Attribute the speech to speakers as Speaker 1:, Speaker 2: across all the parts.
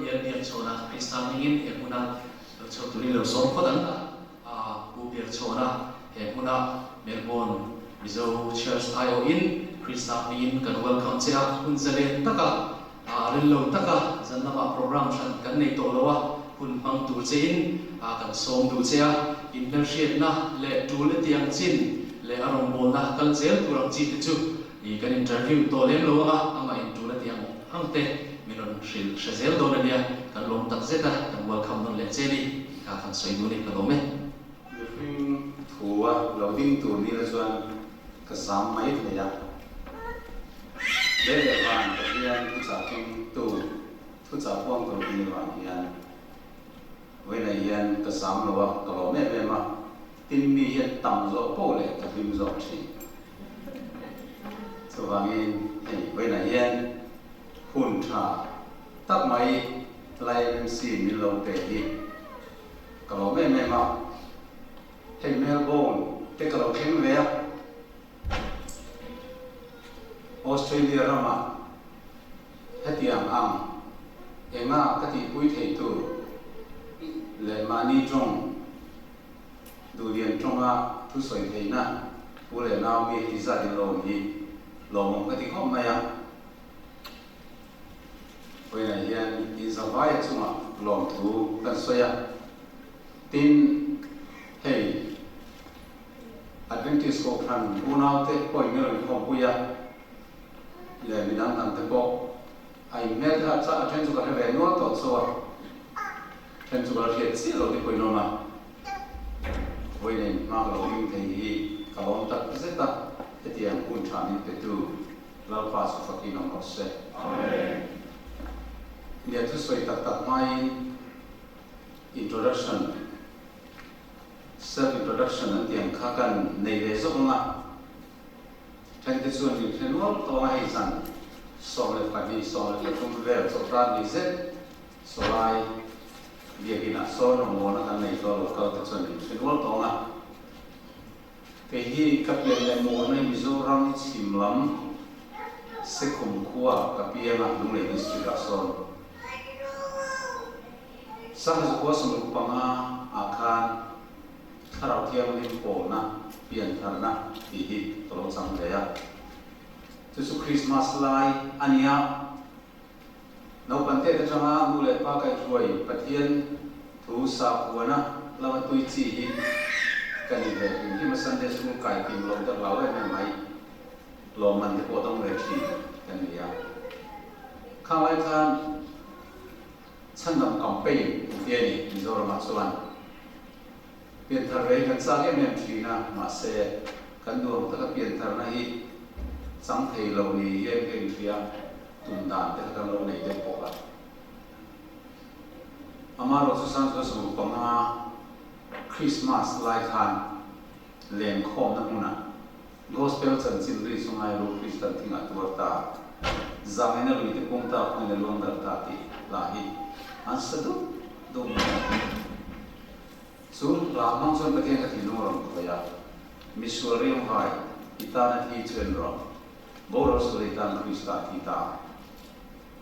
Speaker 1: hian niam chona Kristan ningin he muna cho tuni lo som khodan bu biak chona he muna Melbourne Mizo Church ayo in Kristan ningin kan welcome cha hun zale taka rillo taka zanama program shan kan nei to lowa hun mang tu chein kan som du cha in mel riat na le tu le tiang chin le arong bon na kal zel turang chi te chu I kan interview to lem lo ama in tu le tiang hangte minon shil shazel do na dia kan lom tak zeta kan welcome non le cheli ka kan soi du ni ka lo me
Speaker 2: Living thua loading tu ni la chuan ka sam mai le ya le van ka hian tu cha king tu cha pong to ni van hian we na hian ka sam lo wa ka lo me me ma tin mi hian tam zo po le ka bim zo chi so wangin we na hian hun tha tak mai lai si mi lo te hi ka lo me me ma hey Melbourne te ka lo khem ve Australia rama hetiam ang enga ka ti pui thei tu le mani trong du lian trong a tu soi thei na u le nau mi ti sa di lo ni lo mong ka ti khom mai a we na hian in sa vai chunga lom thu kan soya tin hey Adventist ko phan unau te poi ngel khom puya le midang tam te po ai mel ha cha chen chu ka ve no to so chen chu ka hiet si lo ti poi no ma voi ne ma ka lo ing thei hi ka bom tak zeta etiam kun cha ni pe tu la fa su fa ki no mo se amen dia tu soi tak tak mai introduction self introduction an tiang kha kan nei le zo nga thang te chuan ni thlenol to hai san so le fa ni so le tum ve so tra ni zet so lai dia kina so no mo na kan nei to lo ka te chuan ni thlenol to nga ke hi ka pen le mo na Mizoram chimlam se kum khuwa ka pia na lung le district a so sa ha ko so pa nga akhan Karau tiang lim po na pian karna hihi tolong sang daya. Tusu Christmas lai ania. Nau pante te changa mule pa kai ruai pathian thu sa kuana lawa tui chi hi kani ve hi ma Sunday school kai kim lo ta lawa me mai lo man te po tong le chi kani ya. Kha lai khan chan dam campaign tiani Mizoram chuan pian thar rei kan sa ke mem thina ma se kan du ta ka pian thar na hi sang thei lo ni ye ke thia tum dan te ka lo nei te po ka amaro su san su pa ma Christmas lai khan len khom na una gospel chan chin ri su ngai ro Christian thinga tu ta zamena lo te pong ta ko ne long da ta ti la hi an sa du do so la mang son pathian ka thi no ram ko ya missionary hai itana thi chen ro boro so itan Krista thi ta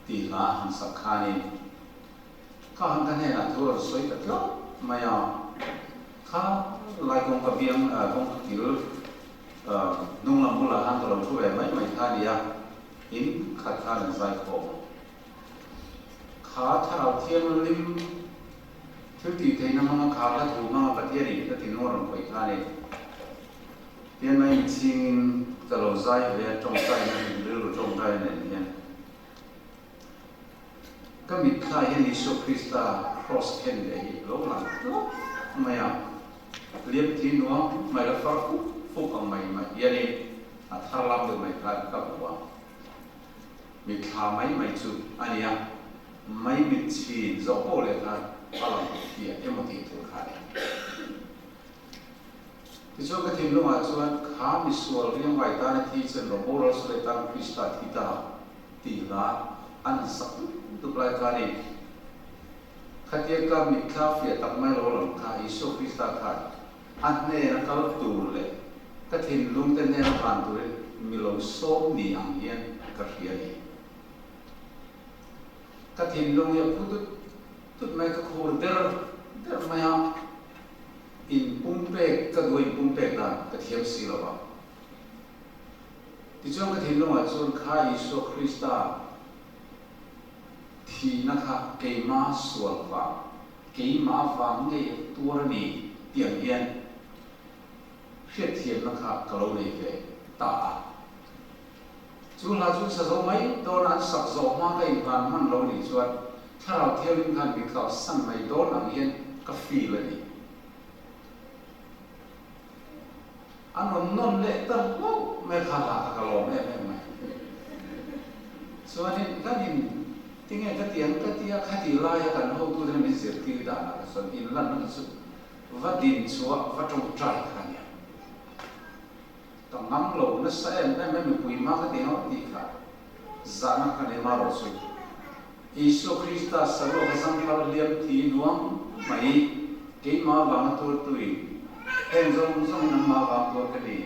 Speaker 2: ti la han sakhani ka han ka ne na thor soi ta tlo maya kha lai kong ka biang kong ka til nung lam mula han to lo thu ve mai mai kha dia in khat kha na sai ko kha thao thiam lim thứ thì thấy nó mang khá là thú mang vật thiết thì thì nó làm quậy khá này hiện nay xin cả lỗ dai về trong tay này đưa trong tay này nha các vị khai hiện Jesus Christa cross khen để lỗ làm mày à liệp thì nó mày là phát phúc ở mày mà hiện nay thà làm được mày khai các bộ mình khai mày chụp anh à mày bị chỉ dấu bộ lại khai alam dia emoti tu khare tiso ka thim lo ma chuan kha mi sual riang vai ta na thi chen ro bor so le tang Krista thi ta ti la an sak tu plai ka ni khatia ka mi kha fia tak mai lo lam kha Isu Krista kha an ne na kal tu le ka thim lung ten ne na pan tu le mi lo so ni ang yen ka ria ni cái thìn lông ya phút tút mấy cái khổ der maya in pumpe cái đuôi pumpe là cái thiệp xí là vậy thì trong cái thìn lông ở trong khai Isu Christa thì nó khác cái má sual vàng cái má vàng này tua này tiếng yên hiện thiệp nó khác cái lâu này về ta chú là chú sử dụng mấy đôi ăn sặc dầu hoa cái vàng man lâu này chuột thảo theo linh hành bị khảo săn mấy đôi ăn yên cà phê là đi ăn non lệ ta lâu mấy khá là cái lâu mấy cho nên cái gì tiếng nghe cái tiếng khai thì lai cái hậu tu nên mình sẽ tiêu đà là số in lần nó số vắt điện chúa vắt trong trái cái này tầm ngắm lâu nó sẽ em mình quỳ má cái tiếng nó đi cả giá nó cái này mà rồi số Isu Christa salo kasang liam thi nuang mai cái má vàng tôi em giống năm má vàng tôi cái gì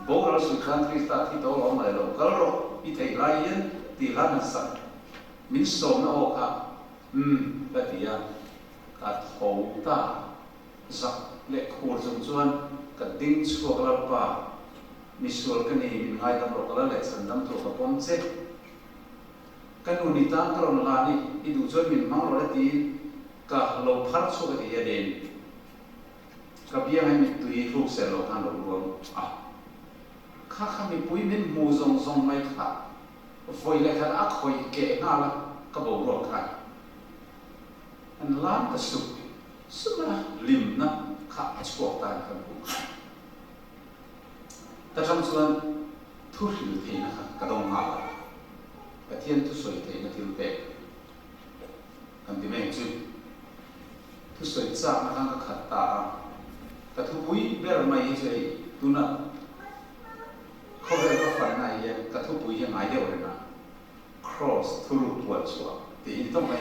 Speaker 2: bố ra sự khăn Christa thì tôi lòng lại rồi cái rồi đi thấy lại yên thì là nó sạch mình sống nó ok cái gì à cái thấu ta giặc lệ khổ trong chuan cái đinh chuộc là ba mình suy cái này mình ngay tâm rồi cái lệ sản tâm thuộc cái phong chết cái nụ nít tăng cái lòng là đi đủ chuan mình mang rồi thì cả lâu phát số cái gì đến cái bia hay mình tùy lúc sẽ lâu thang rồi luôn khác mình bùi mình mù rong mấy khác voi lại khác ác hồi kệ ngã là cái bộ rồi khác anh làm cái sụp là lim na khác chuột tai cái bộ ta trong chuan thu hiểu thì nó cái đồng ngã cái thiên thu soi thì nó thiên bể cái gì mấy chữ thu soi cha nó đang cái khát ta cái thu bùi bèo mấy chơi tu naเขาเรียกว่าฝันในกระทุบปุ๋ยยังไงเดียวเลยนะ cross ทุลุปวดชัวตีนี้ต้องไป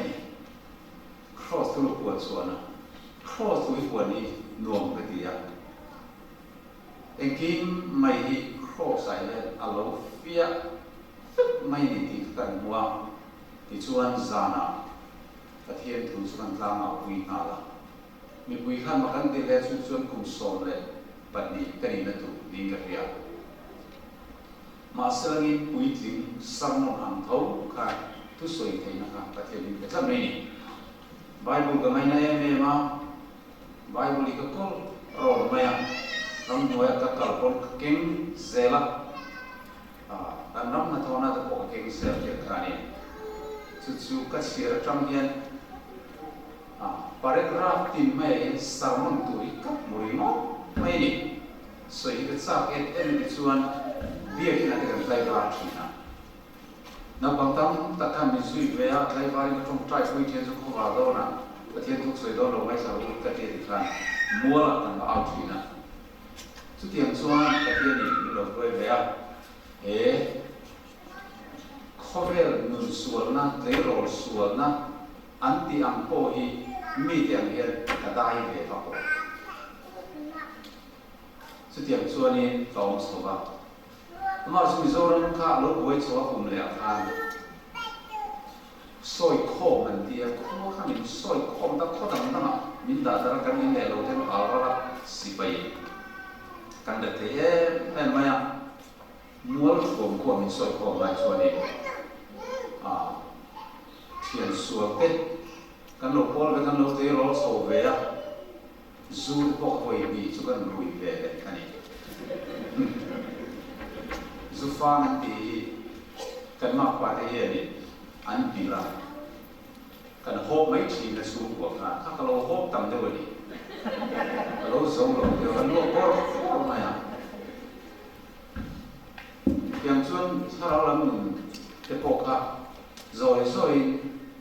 Speaker 2: cross ทุลุปวดชัวนะ cross ทุลุปวดนี่นวมกระติยาเองกินไม่ที่ cross ใส่เลยอารมณ์เฟียไม่ได้ติดกันหัวที่ชวนจานะกระเทียมถูกชวนจานะปุ๋ยงาละมีปุ๋ยขั้นมากันที่แล้วชวนกุมโซนเลยปัจจุบันนี้นั่นถูกดิ้งกระเทียมมาเสริมปุ๋ยถึงสมองอันเท่าค่ะทุกส่วนที่นะครับประเทศนี้จะไม่นี่ไบเบิลก็ไม่แน่เมมาไบเบิลก็ก็รอไม่อ่ะต้องหน่วยกับการคนเก่งเซล่ะแต่น้ำมันทอน่าจะบอกเก่งเซลเกี่ยวกับนี้จู่ๆก็เสียจังเย็นปาร์กราฟที่ไม่สามารถตัวอีกกับมุริโมไม่นี่ส่วนที่จะสักเอ็นที่ชวนเบี้ยที่นั่นก็ไล่บาทีนะนับบางตั้งแต่การมีสุยเวียไล่บาที่ตรงใจคุยเทียนสุขภาพโดนะประเทศทุกส่วนโดนเราไม่สามารถประเทศที่กันมัวละตั้งเอาทีนะสุดที่อย่างส่วนประเทศนี้เราด้วยเวียข้อเรียนหนุนส่วนนะเตโรส่วนนะอันที่อังโปฮีมีแต่เรียนกระได้เวียทั้งหมดสุดที่อย่างส่วนนี้ต้องสอบมาสุดที่เราข้าเราไว้ชัวร์ผมเลยอ่านสอยข้อมันเดียวข้อข้ามันสอยข้อมันตั้งข้อต่างๆมินดาแต่ละกันนี่แหละเราจะเอาละสิไปกันเด็กที่เห็นไหมอ่ะมัวผมข้อมันสอยข้อมาชัวร์นี่เทียนสัวเต็ดกันเราพอแล้วกันเราเตะเราโซเวียจูดพวกหอยบีจุกันรุยเวียกันนี่จูฟ้านั่นที่กันมากกว่าที่เห็นนี่อันปีละกันโฮปไม่ทีละสูงกว่ากันถ้าเราโฮปต่ำเท่านี้เราส่งเราเดี๋ยวกันโลกก็ไม่อ่ะอย่างเช่นถ้าเราละมึงจะพกค่ะซอย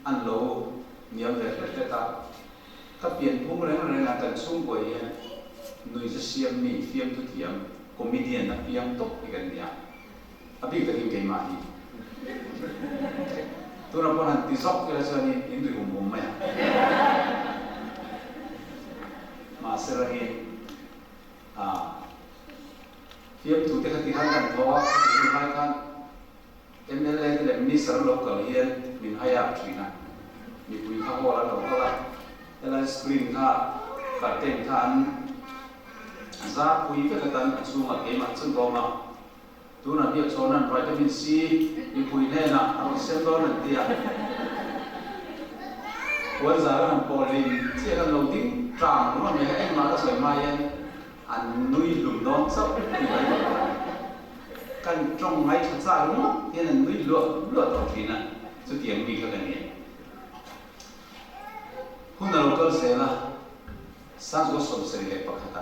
Speaker 2: อันเราเนี่ยแบบแต่ตาก็เปลี่ยนพุ่งแรงกันสูงกว่าเองหนุ่ยจะเสียมนี่เสียมทุกเทียมคอมเมดี้นะเพียงตกอีกกันเนี่ยabi kita hidup mati. Tu nampak nanti sok kita sini ini umumnya. Masih lagi, film tu kita kan bawa dimainkan MLA tidak minister lokal yang minhayap China. ข้าวละเราก็ละเอลสกรีนค่ะกัดเต็มทันซาคุยไปกันช่วงเกมซึ่งก็มาตัวนั้นเบียร์โซนันวิตามินซีอีคุยแน่นะเอาเส้นร้อนนั่นเดียวันสาระนั้นพอลินเชื่อกันเราดิ้งตามว่าไม่ให้มาก็สวยมาเย็นอันนุ้ยหลุมนอนซับกันตรงไหนชัดซ่ารู้มั้ยที่นั่นนุ้ยเลือดต่อทีน่ะสุดที่ยังมีกันเนี่ยคุณเราก็เสียละสร้างก็สมเสด็จประคัต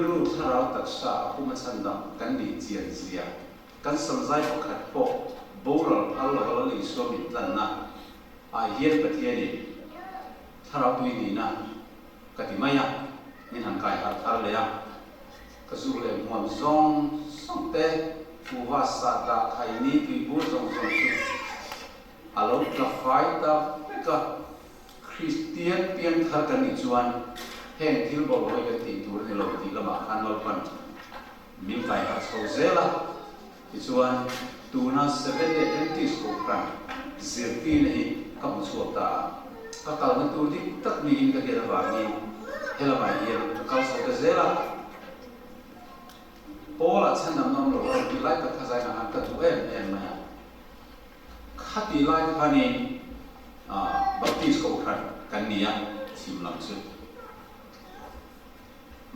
Speaker 2: รู้ถ้าเราตัดสาผู้มันสันดำกันดีเจียนเสียกันสนใจประคัตพอบุรุษอัลลอฮ์ละลิสวามิตันนะอาเฮียนประเทศนี้ถ้าเราดูดีนะกติมายะนี่หันกายอัลเลยะก็สุเลมวนซองส่งเตะผู้ว่าสัตย์ใครนี้ที่บูซองสุดอัลลอฮ์จะไฟตาก็คริสเตียนเพียงท่ากันนิจวันแห่งที่บอกว่าจะติดตัวในโลกที่ละมาคันเราพันมีกายโซเซล่านิจวันตัวนั้นเสด็จเอ็นติสโกกันเสียทีนี้ก็มุสวตาก็kalau betul di tak bikin kegiatan bagi helama ia kalau sudah zela pola sana nomor orang pilih tak kasai nak angkat tu mana hati lain kan ni baptis kau kan niat simlam tu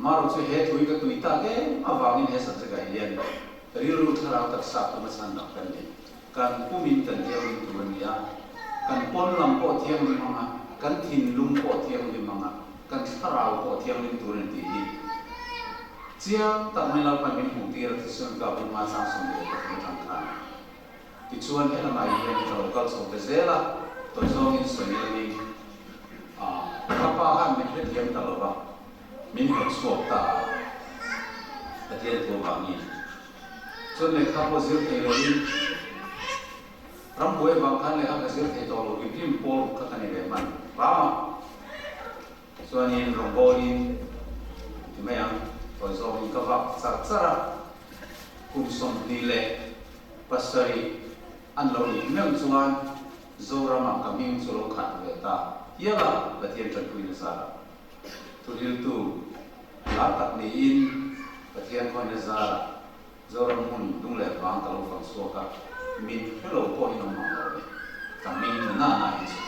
Speaker 2: maru tu het hui ke tu ita ke awangin he sahaja ia riru thara tak satu macam nak kan ni kan kumin kan dia itu dia kan pon lampo tiang di mana kan tin lumpo tiang di mana kan sarau po tiang di turun di ini siang tak melakukan min mutir tisun kabun masang sumber kemudian ticuan era mai yang terlalu sampai zela tojongin sendiri kapahan min tiang terlalu min bersuap ta tiang tu bangi so mereka posir teori ramboy bangkan le aga sir thei tolo kim pol khatani be man rama suani romboin timayang tozo in kava sartsara kum som dile pasari anlo ni mem chuan zorama kaming chulo khat ve ta yala pathian trakui sara tudil tu latak ni in pathian khone zara zoram mun dungle wang talo fang suaka min hello po ino mga kami na isu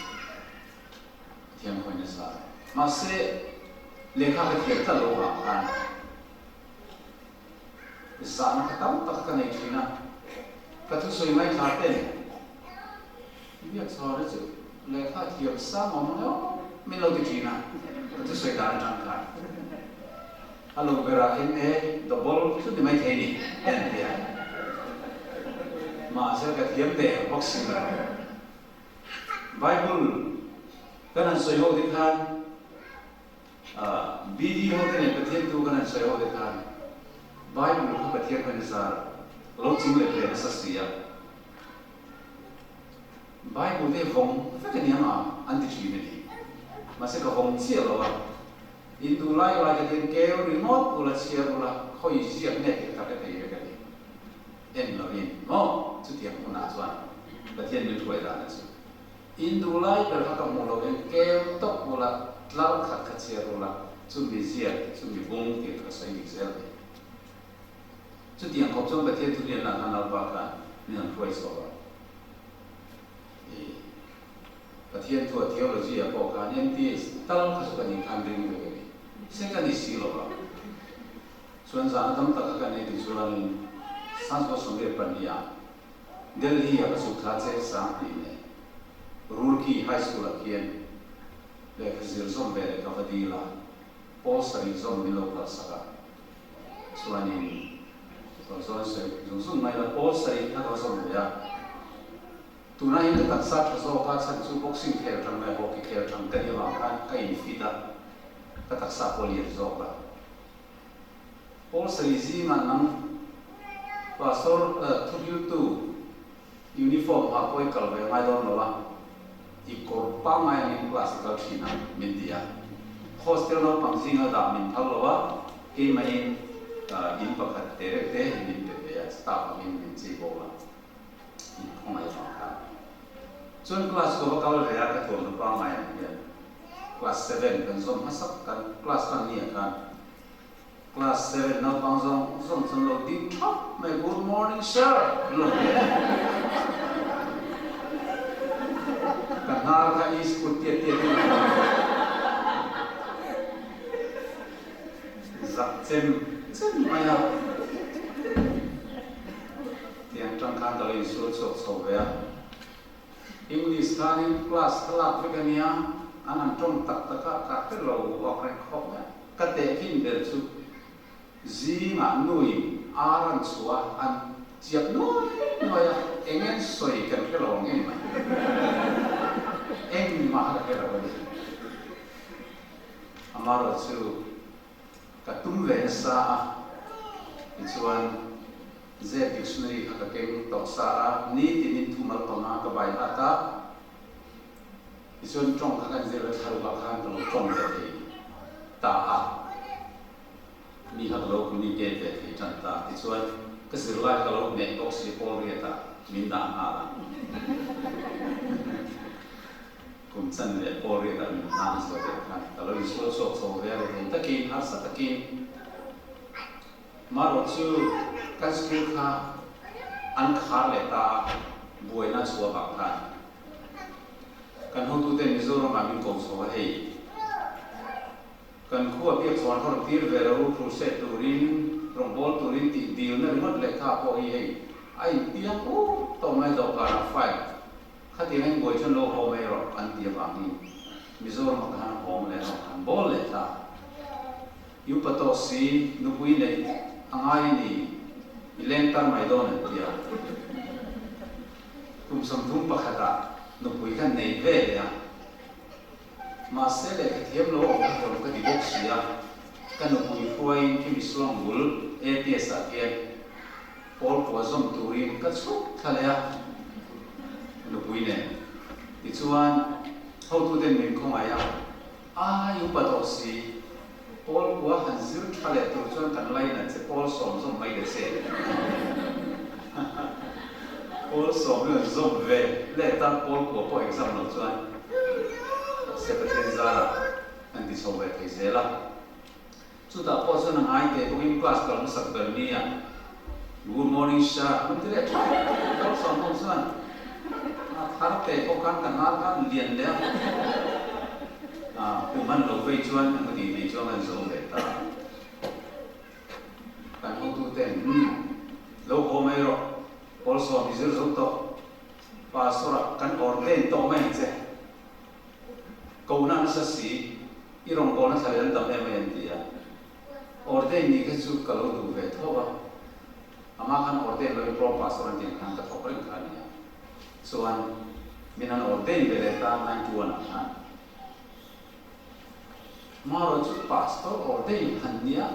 Speaker 2: tiang ko ni sa mase lekha ka tiang talo ha kan isa na katam tak ka nei china ka tu soi mai tha ten biak sa ra chu lekha tiang sa mo no min lo ti china ka tu soi dan tang kan alo vera in double tu di mai thei ni en dia masa ketiam deh boxing Bible kanan soyo dikan video tene ketiam tu kanan soyo dikan Bible ko ketiam kan sar lo chingle le sasia Bible de vom fa kan yama anti chimeni masa ka vom chia lo itu lai lai ketiam keo remote ula chia ula khoi sia ne ka ka te ka ni en lo in mo chu tiang ko na chuan pathian ni thuai da na chu indulai per ha ka mo lo en ke tok bola tlau khat khat sia rola chu mi sia chu mi bung ke ka sai ni sel chu tiang ko chong pathian tu lian la na ba ka ni an thuai so ba pathian tu theology a ko ka ni ti tal ka su ka ni kan ding be ni se ka ni si lo ba chuan za na tam ta ka ni ti chuan Sansko Songre Pania, Delhi Abasukhache Sampi, Roorkee High School Akian, Lek Zirzom Bere Kavadila, Polsari Zom Milo Plasaka, Suanin, Zonsung Maila Polsari Kavazom Bea, Tunai the Taksat Zoka Sansu Boxing Care from my hockey care from Daniela Kain Fida, Kataksa Poli Zoka. Polsari Ziman Pastor tujuh tu uniform apa kalau yang ada nolah ikor pamai ni klasikal Cina India hostel no pangsi ada mintal loa kemain impact direct in the staff in Cibola in Hongkong chuan class ko bakal rea ka thon pa mai ya class 7 kan zom hasak kan class kan ni kan class 7 na pang zom lo ding thap mai good morning sir lo kan har ka is ku tie zak chen maya tiang tang kan dal su so ya English kan class kelak vegania anan trong tak ka ke lo wa kren khop ya ka te kin del su zi ma nui aran suwa an chiap no ya engen soi kan ke lo ngen ma eng ma ka ke lo ni amaro su ka tum ve sa ichuan ze dictionary ka ke to sa ni tin thu mal to na ka bai ata ichuan trong ka kan ze la tharu ka khan to trong ve thei ta a mi ha lo ku ni ke ve thei chan ta ichuan ka sir lai ka lo ne tok si pol ri ta min da ha la kum chan le pol ri ta min na so de ka ta lo isu so ve re ta ki har sa ta ki maro chu kan skill kha an khar le ta buai na chua ba kha kan ho tu te mizoram ma min ko so hei kan khu apia chon thor tir ve ro thru se turin rong bol turin ti dil na rimot le kha po hi hei ai tiang u to mai do ka na fai kha ti heng boi chon lo ho mai ro an ti ba ni mizoram ka na ho le no kan bol le ta yu pato si nu pui le angai ni ilentar mai don tia kum sam thum pakhata no pui kan nei ve ya ma se le thiam lo ko ka di box ya kan no pui foi ki mislong bul ats a ke pol ko zom turin ka chu thale ya no pui ne ti chuan ho tu den min khong aya a yu pa to si Paul ko han zir thale tu chuan kan lai na che Paul som mai de se Paul som le zom ve le ta Paul ko po exam lo chuan secretary zara an ti so ve thei zela chu ta po chuan ai te ko in class kal sak ber ni ya good morning sir mun te le Paul som mo chuan a thar te ko kan kan lian le từ man lo vây chuan ang di di chuan an zo le ta kan ho tu ten lo ho mai ro also mi zir zo to pa sora kan orden to mai che ko na sa si i rong ko na sa len dam em en dia orden ni ke chu ka lo du ve tho ba ama kan orden lo pro pa sora tin kan ta ko ren kan ya so an minan orden ve le ta nan tu an maro chu pastor ordain hania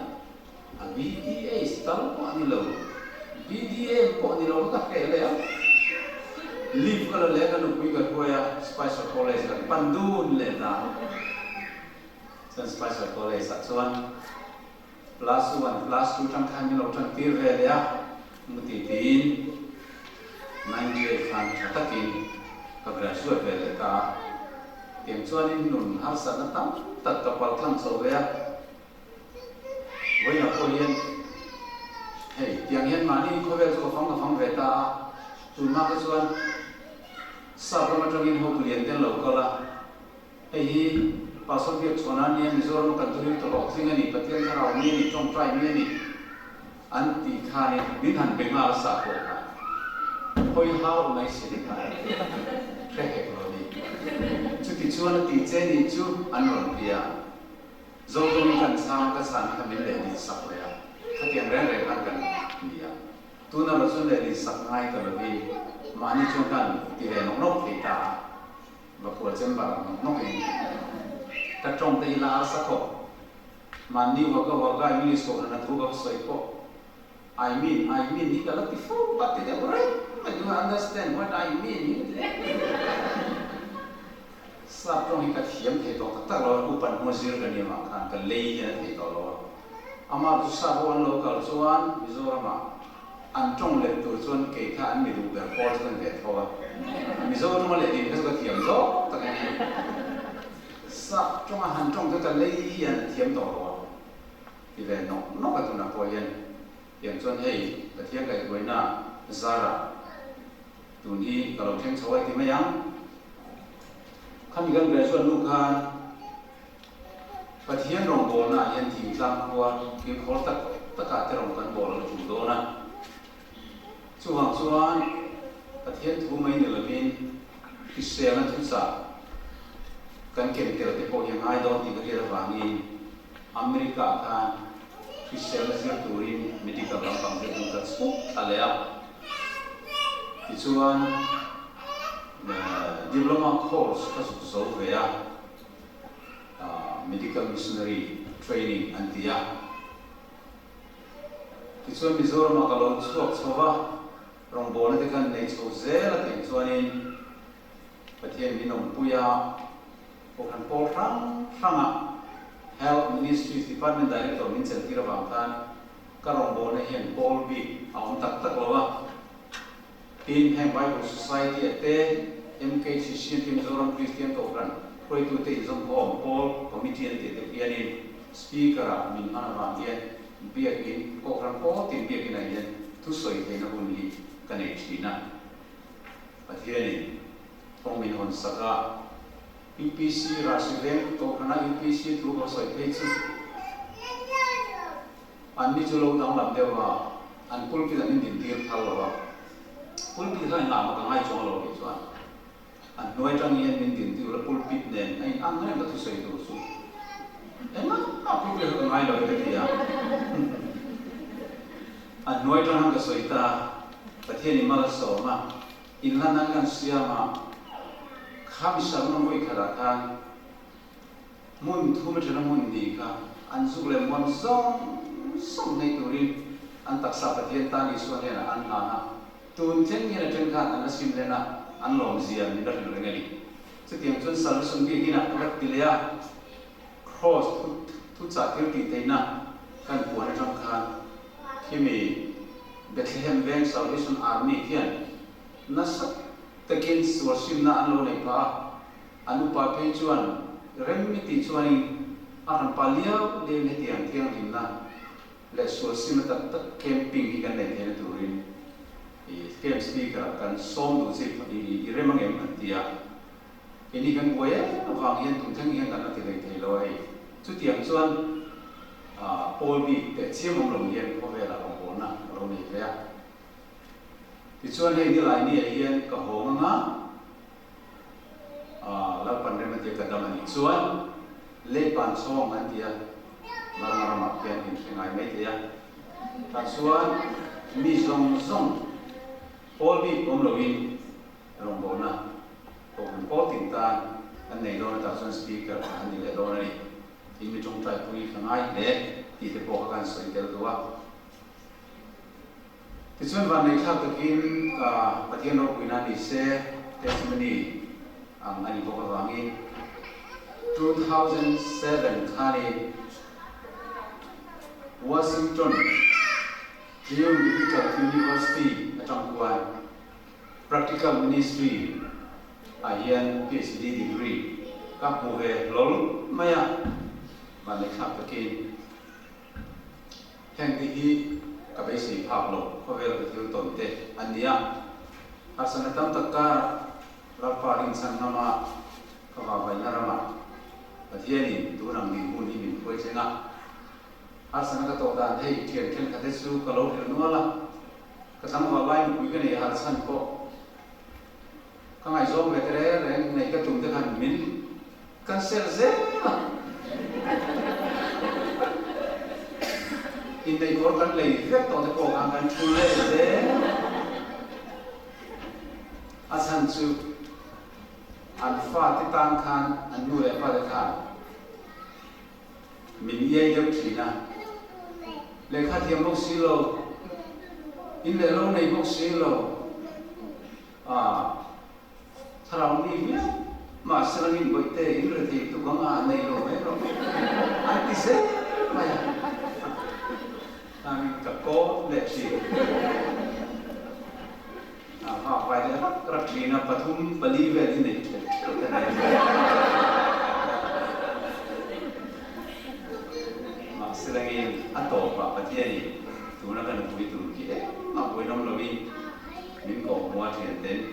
Speaker 2: a BDA stal ko ani lo BDA ko ani lo ka ke le live ka le ka no pui ka hoya special college ka pandun le na san special college sa chuan plus 1 plus 2 tang khan ni lo tang tir ve le ya muti tin 98 khan takin ka graduate ve le ka tiang chuan in nun har sa na tam tat ka pal thang so ve voi na ko yen hey tiang hian mani ko ve chu phong ve ta tu ma ka chuan sa pa ma tangin ho tu yen ten lo ka la hey hi pa so bi chona ni mizoram kan turin to lok singa ni patien ka raw ni trong trai ni ni an ti kha ni bin han be ma sa ko ka hoi hao mai si ni ka tre he ko ni chu ti chuan ti che ni chu an ron pia zo zo ni kan sang ka san ka min le ni sak le ya ka tiang ren re kan kan ni ya tu na ro chun le ni sak ngai ka lo bi ma ni chu kan ti le nok nok ti ta ba ko chen ba nok nok ni ta trong te la sa ko ma ni wa ka ni so na thu ka soi ko I mean ni ka la ti fu ba ti de right I do understand what I mean sa trong hi ka thiam the to ta lo upan mo zir ka ni ma khan ka lei ya the to lo ama tu sa ho an local chuan mizoram an trong lệ tuổi xuân kể cả anh bị đủ cả phò cho nên thôi mình dâu trong lệ thì cái thiểm gió tất cả sa trong hàng trong cái lấy hiện thiểm tổ rồi thì về nó cái tụi nào coi hiện xuân hay cái thiểm cái với na zara tụi đi kalau thiểm soi thì mấy yang khăn gần về xuân lúc han cái thiểm rồng bồ na hiện thiểm sang qua cái khó tất cả cái rồng cán bồ là chủ đồ na chú hàng xuân cái thiểm thu mấy người là bên cái xe nó chút sa kan kem tel te po yang ai don ti ka wangi Amerika kan Christian zir turin medical lampang zir tu ka suk alea ti chuan diploma course ka su so ve ya medical missionary training antia ti chuan Mizoram ka lo chuak chowa rong bon te kan nei chu zela te chuanin pathian minom puya Bukan Paul Health Ministries Department Director min sel kira bangkan karong bone hen Paul B aun tak lawa tin hem Bible Society ate MKCC tim Mizoram Christian Conference koi tu te zong Paul committee ate te pianin speaker min ana wangian biakin Conference Paul tin biakin ayen tu soi te na bunni kanai china pathiani min hon saka UPC Rasiven to kana UPC through ko soi page anni chulo dang lam dewa an pulpi da min din tir thal lo pulpi da na ma ka ngai chong lo ki chuan an noi tang yen min din tir pulpi nen ai an ngai da thu soi do su ema a pulpi ka ngai lo ke dia an noi tang ka soi ta pathian ni ma so ma in lan nan kan siama kami sarung koi karakan mun thu macam mun di ka anzuk le mon song nei turin an taksa pathian tani suan na an hana tun chen ni na chen khan an sim le na an lom zia ni da le ngali setiam chun sal sum bi gina rak tilya cross tu cha tir ti te na kan puan jang khan kimi Bethlehem Bank Salvation Army kian nasak takin swasim na anlo nei pa anu pa pe chuan remiti chuanin akan palia le ne tiang tiang dimna le swasim ta camping hi kan nei ne turin i camp speaker kan som du se i remang em antia ini kan boya awang hian tum thang hian kan ti le thei lo ai chu tiang chuan Paul bi te chiam long hian ko ve la ko na ro nei ve ti chuan hei ni lai ni hian ka hong nga la pan re ma te ka dam ani chuan le pan song an dia mar ma pian in singai me te ya ta chuan mi zong Paul bi om lo in rong bo na ko ko tin tan an nei do ta chuan speaker an ni le do na ni in mi chong tai pui khangai le ti te po kan soi tel dowa Tichuan van nei thak takin pathian ro puina ni se testimony ang ani bo ka wangi 2007 khani Washington Theological University atang kuan practical ministry ahian PhD degree ka mu ve lol maya van nei thak takin heng hi ka be si phap lo ko vel ka thil ton te ania asana tam takka la parin san nama ka ba bai narama pathiani tu nang ni mun ni min khoi senga asana ka to dan hei thian thian ka te su ka lo thil nuala ka thang wa lai mu ka nei har san ko ka ngai zom ve tere reng nei ka tum te khan min kan sel ze in đây có căn lì rất to cái cổ hàng căn chu lệ thế asan chu alpha ti tang khan anu le pa le khan min ye deuh thina le kha thiam bok si lo in le lo nei bok si lo tharau ni mi ma salangin boi te in re thi tu ka nei lo me lo ai ti se ma ya Kami kako lệ gì phải để rất vì nó bắt thum beli về thế này mà sẽ là cái tổ và bắt thế này tụi nó cần tụi tụi kia với nông lối những cổ mua tiền đến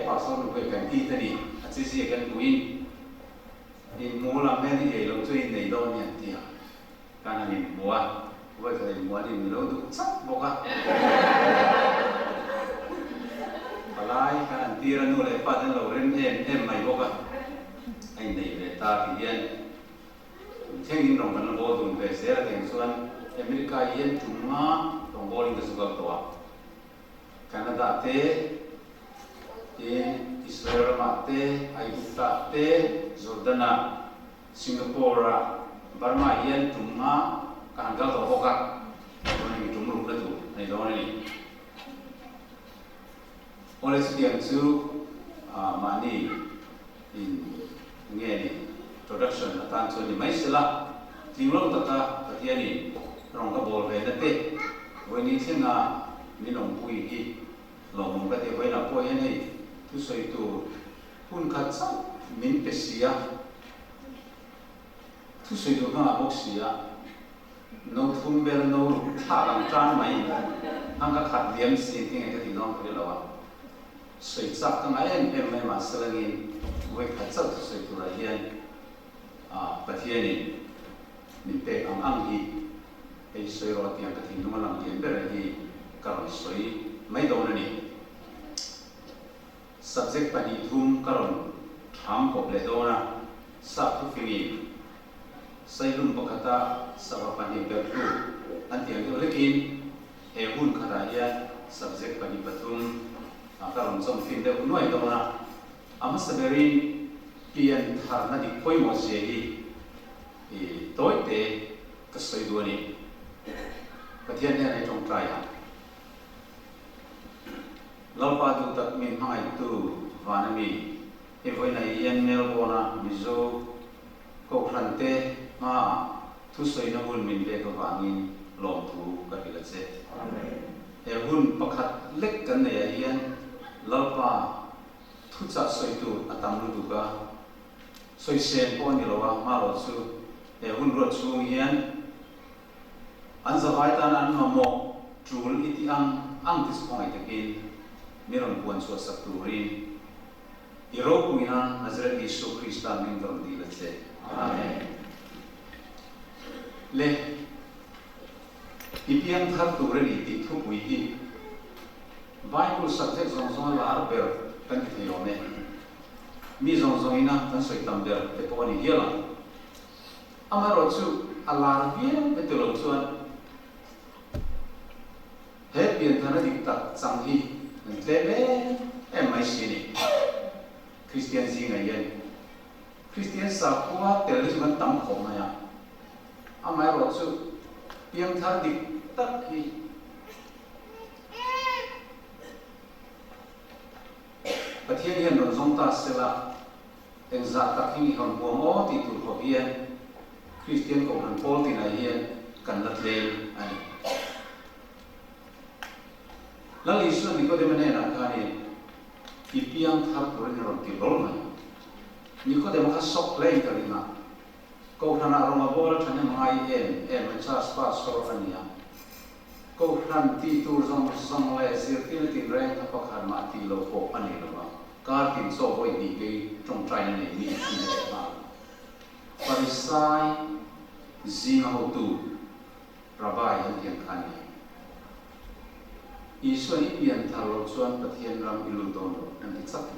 Speaker 2: hoặc sau nó về cảnh thi thế này chỉ là cái tụi thì mua làm cái gì lâu chơi này đâu nhỉ thì cái này mua với cái mua thì mình lâu được chắc bốc à lại cái này tiền nó lại phát đến lâu lên em mày bốc à anh này về ta thì yên thế nhưng đồng văn bộ dùng về sẽ là thành xuân America yên chúng nó đồng bộ linh được sụp đổ Canada thế Israel mà thế Egypt thế Jordan Singapore Burma yên chúng nó càng cao tổ các này chúng lục đất thủ này đó này oleh setiap su mani nghe này production atan so ni mai sila tinglong tata patiani rong ka bol ve nate voi ni thinga ni nong pui hi lom ka te voi na po yan hei tu soi tu hun khat sa min pesia tu soi tu na boxia no thum bel no tha lang tran mai ang ka khat liam sin ting ka ti nong ka lawa soi sak ka mai em mai ma selangin voi khat sa tu soi tu ra hian patiani min pe ang hi ei soi ro tiang ka thin numa lam tiang ber hi karon soi mai do na ni subject pani thum karon tham ko le do na sa thu fingi sai lum pakata sa pani ber tu an tiang do lekin e hun khara ya subject pani pathum karon som fin de noi do na ama saberin pian thar na di koi mo se hi tối te ka soi do ni pathian ne ai trong trai ha lau pa du tak min hai tu vanami e voi nai yan Melbourne mizo ko frante ma thu soi na mun min le ko wangin lom thu ka ila che e hun pakhat lek kan ne yan lau pa thu cha soi tu atam lu du ka soi sen po ni lo wa ma lo chu e hun ro chu hian an za vai ta nan ma mo trul iti ang tis point again meron puan so sa turin iro kuina Nazareth Yesu Krista min dom di la che amen le ipiang thar turin iti thu pui hi Bible subject zong zong la arber kan ti yo me mi zong zong ina kan soi tam ber te po ni hiala amaro chu alar bien betelo chuan hết biển thana dik tak chang hi tleme em mai sini Christian gì ngày yên Christian sa qua tel chu kan tam khom na ya amai ro chu piang thar dik tak hi pathian hian ron zong ta sela en za tak hi hon bo mo ti tu ko hian Christian ko han pol ti na hian kan lat le ani lali su ni ko de mane na ka ni ipiang thar tur ni ron ti bol na ni ko de ma sok play ka ni na ko thana ro ma bol thane mai em cha spa so ania ko than ti tur zong zong le zir ti ti reng ka pa khan ma ti lo ko ani lo ma ka tin so hoi ni ke trong trai na ni ni ma parisai zinga ho tu rabai han tiang khan ni Isu ni pian thalo chuan pathian ram ilu don an ti chak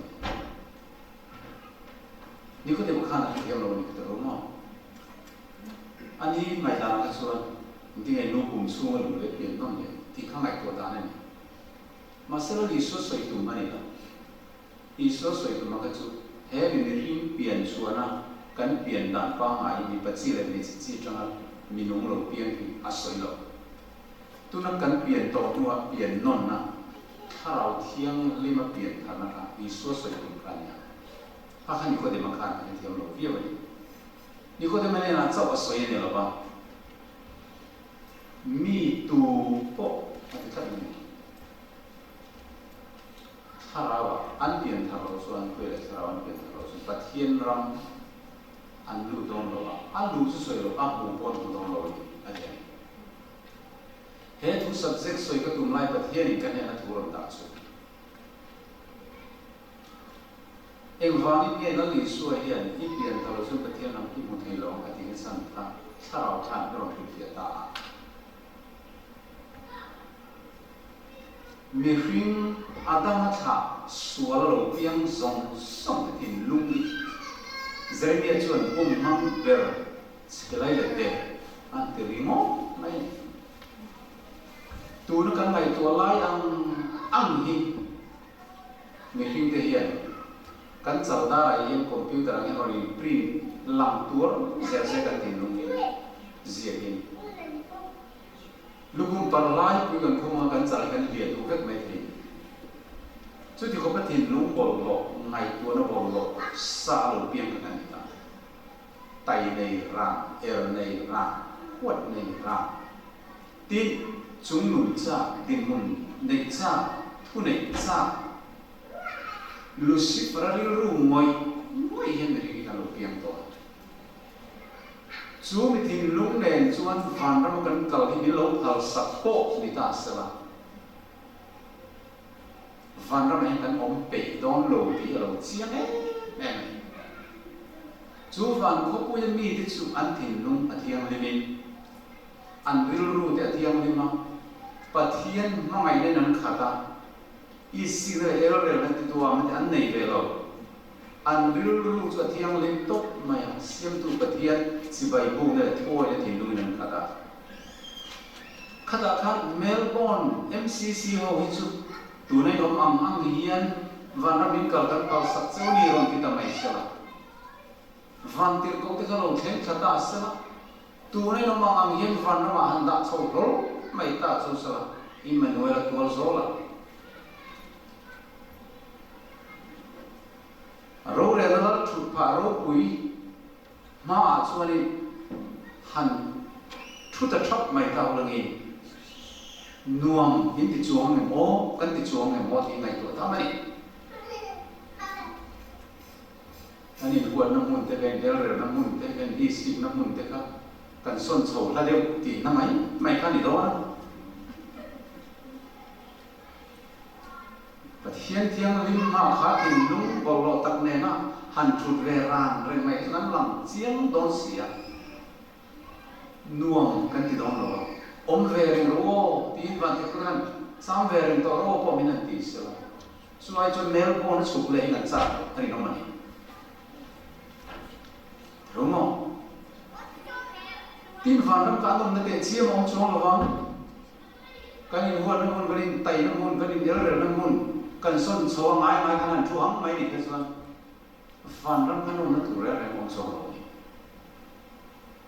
Speaker 2: ni ko de khana ki lo ni ko ro mo ani mai da ka chuan ndi ngai no kum chu lu le pian non ye ti khang ai ko da ne ma sero li so soi tu mani da iso soi tu ma ka chu he ni rim pian chuana kan pian dan pa mai ni pa chi le ni chi changa minung lo pian ki asoi lo tu nak kan pian to nuwa pian non na tharau thiang lima pian thana ka iso soi tu kan ya ha khan ko de ma khan ni thiam lo pia bani ni ko de mane na chaw soi ni lo ba mi tu po ati thar ni tharawa an pian tharo so an pele tharawa an pian tharo so pathian ram an lu don lo an lu chu soi lo a bu pon bu don lo a je he thu subject soi ka tum lai pathian kan ya thu ron ta chu eng vani ne na li so hian I pian tharo so pathian ram ki mu thei lo a ti san tha tharaw than ron thu fi ta mi hring Adam tha sual lo piang zong song tin lung Jeremia chuan mang ber selai le te an te ringo mai tu na kan mai to lai ang hi mi hring te hian kan chau da ai yen computer ang hori print lam tur se kan tin lung zia hin lugum par lai pu kan khoma kan chal kan lia tu vek mai thi chu ti ko pa thin lung bol lo ngai tu na bol lo sa lo piang kan ta tai nei ra nei ra quat nei ra ti chung nun cha din mun nei cha thu nei cha Lucifer ru moi hen ri ka lo piang to chú mi tin lung nen chuan van ram kan kal hi lo thal sak po ni ta sala van ram hen kan om pe don lo ti lo chiang em chú van ko pu mi ti chu an tin lung athiang limin an ril ru te athiang lima pathian ma ngai ne nan khata I si re ero re lan ti tu am an nei ve lo an ril ru chu athiang lim tok mai siam tu pathian si bai bu ne thoi ne tin lu nan khata khan Melbourne MCC ho hi chu tu nei om ang hian van ram kal kan kal sak cheu ni ron ti ta mai sala van tir ko te kalo theng khata sala tu nei om ang hian van ram han da chho ro mai ta chu sala Emmanuel tual zola ro re la thu pa ro pui ma chuani han thu ta thap mai ta langi nuam hin ti chuang ne mo kan ti chuang ne mo ti ngai to ta mai ani huan na mun te ben del re na mun te ben I si na mun te ka kan son chho la deu ti na mai ka ni do na pathian thiang lim ma kha tin lung bol lo tak ne na han thut ve ran re mai nan lam chiang don sia nuam kan ti don lo om ve ring ro ti van ti kan sam ve ring to ro po min ti sela so ai chon mel bon chuk le ngan cha ani no mani romo tin van ram ka dom na te chiam om chong lo wang kan in huan na mun kan tai na mun kan in er na mun kan son so mai kan thu hang mai ni ke so van ram kan na tu re om chong lo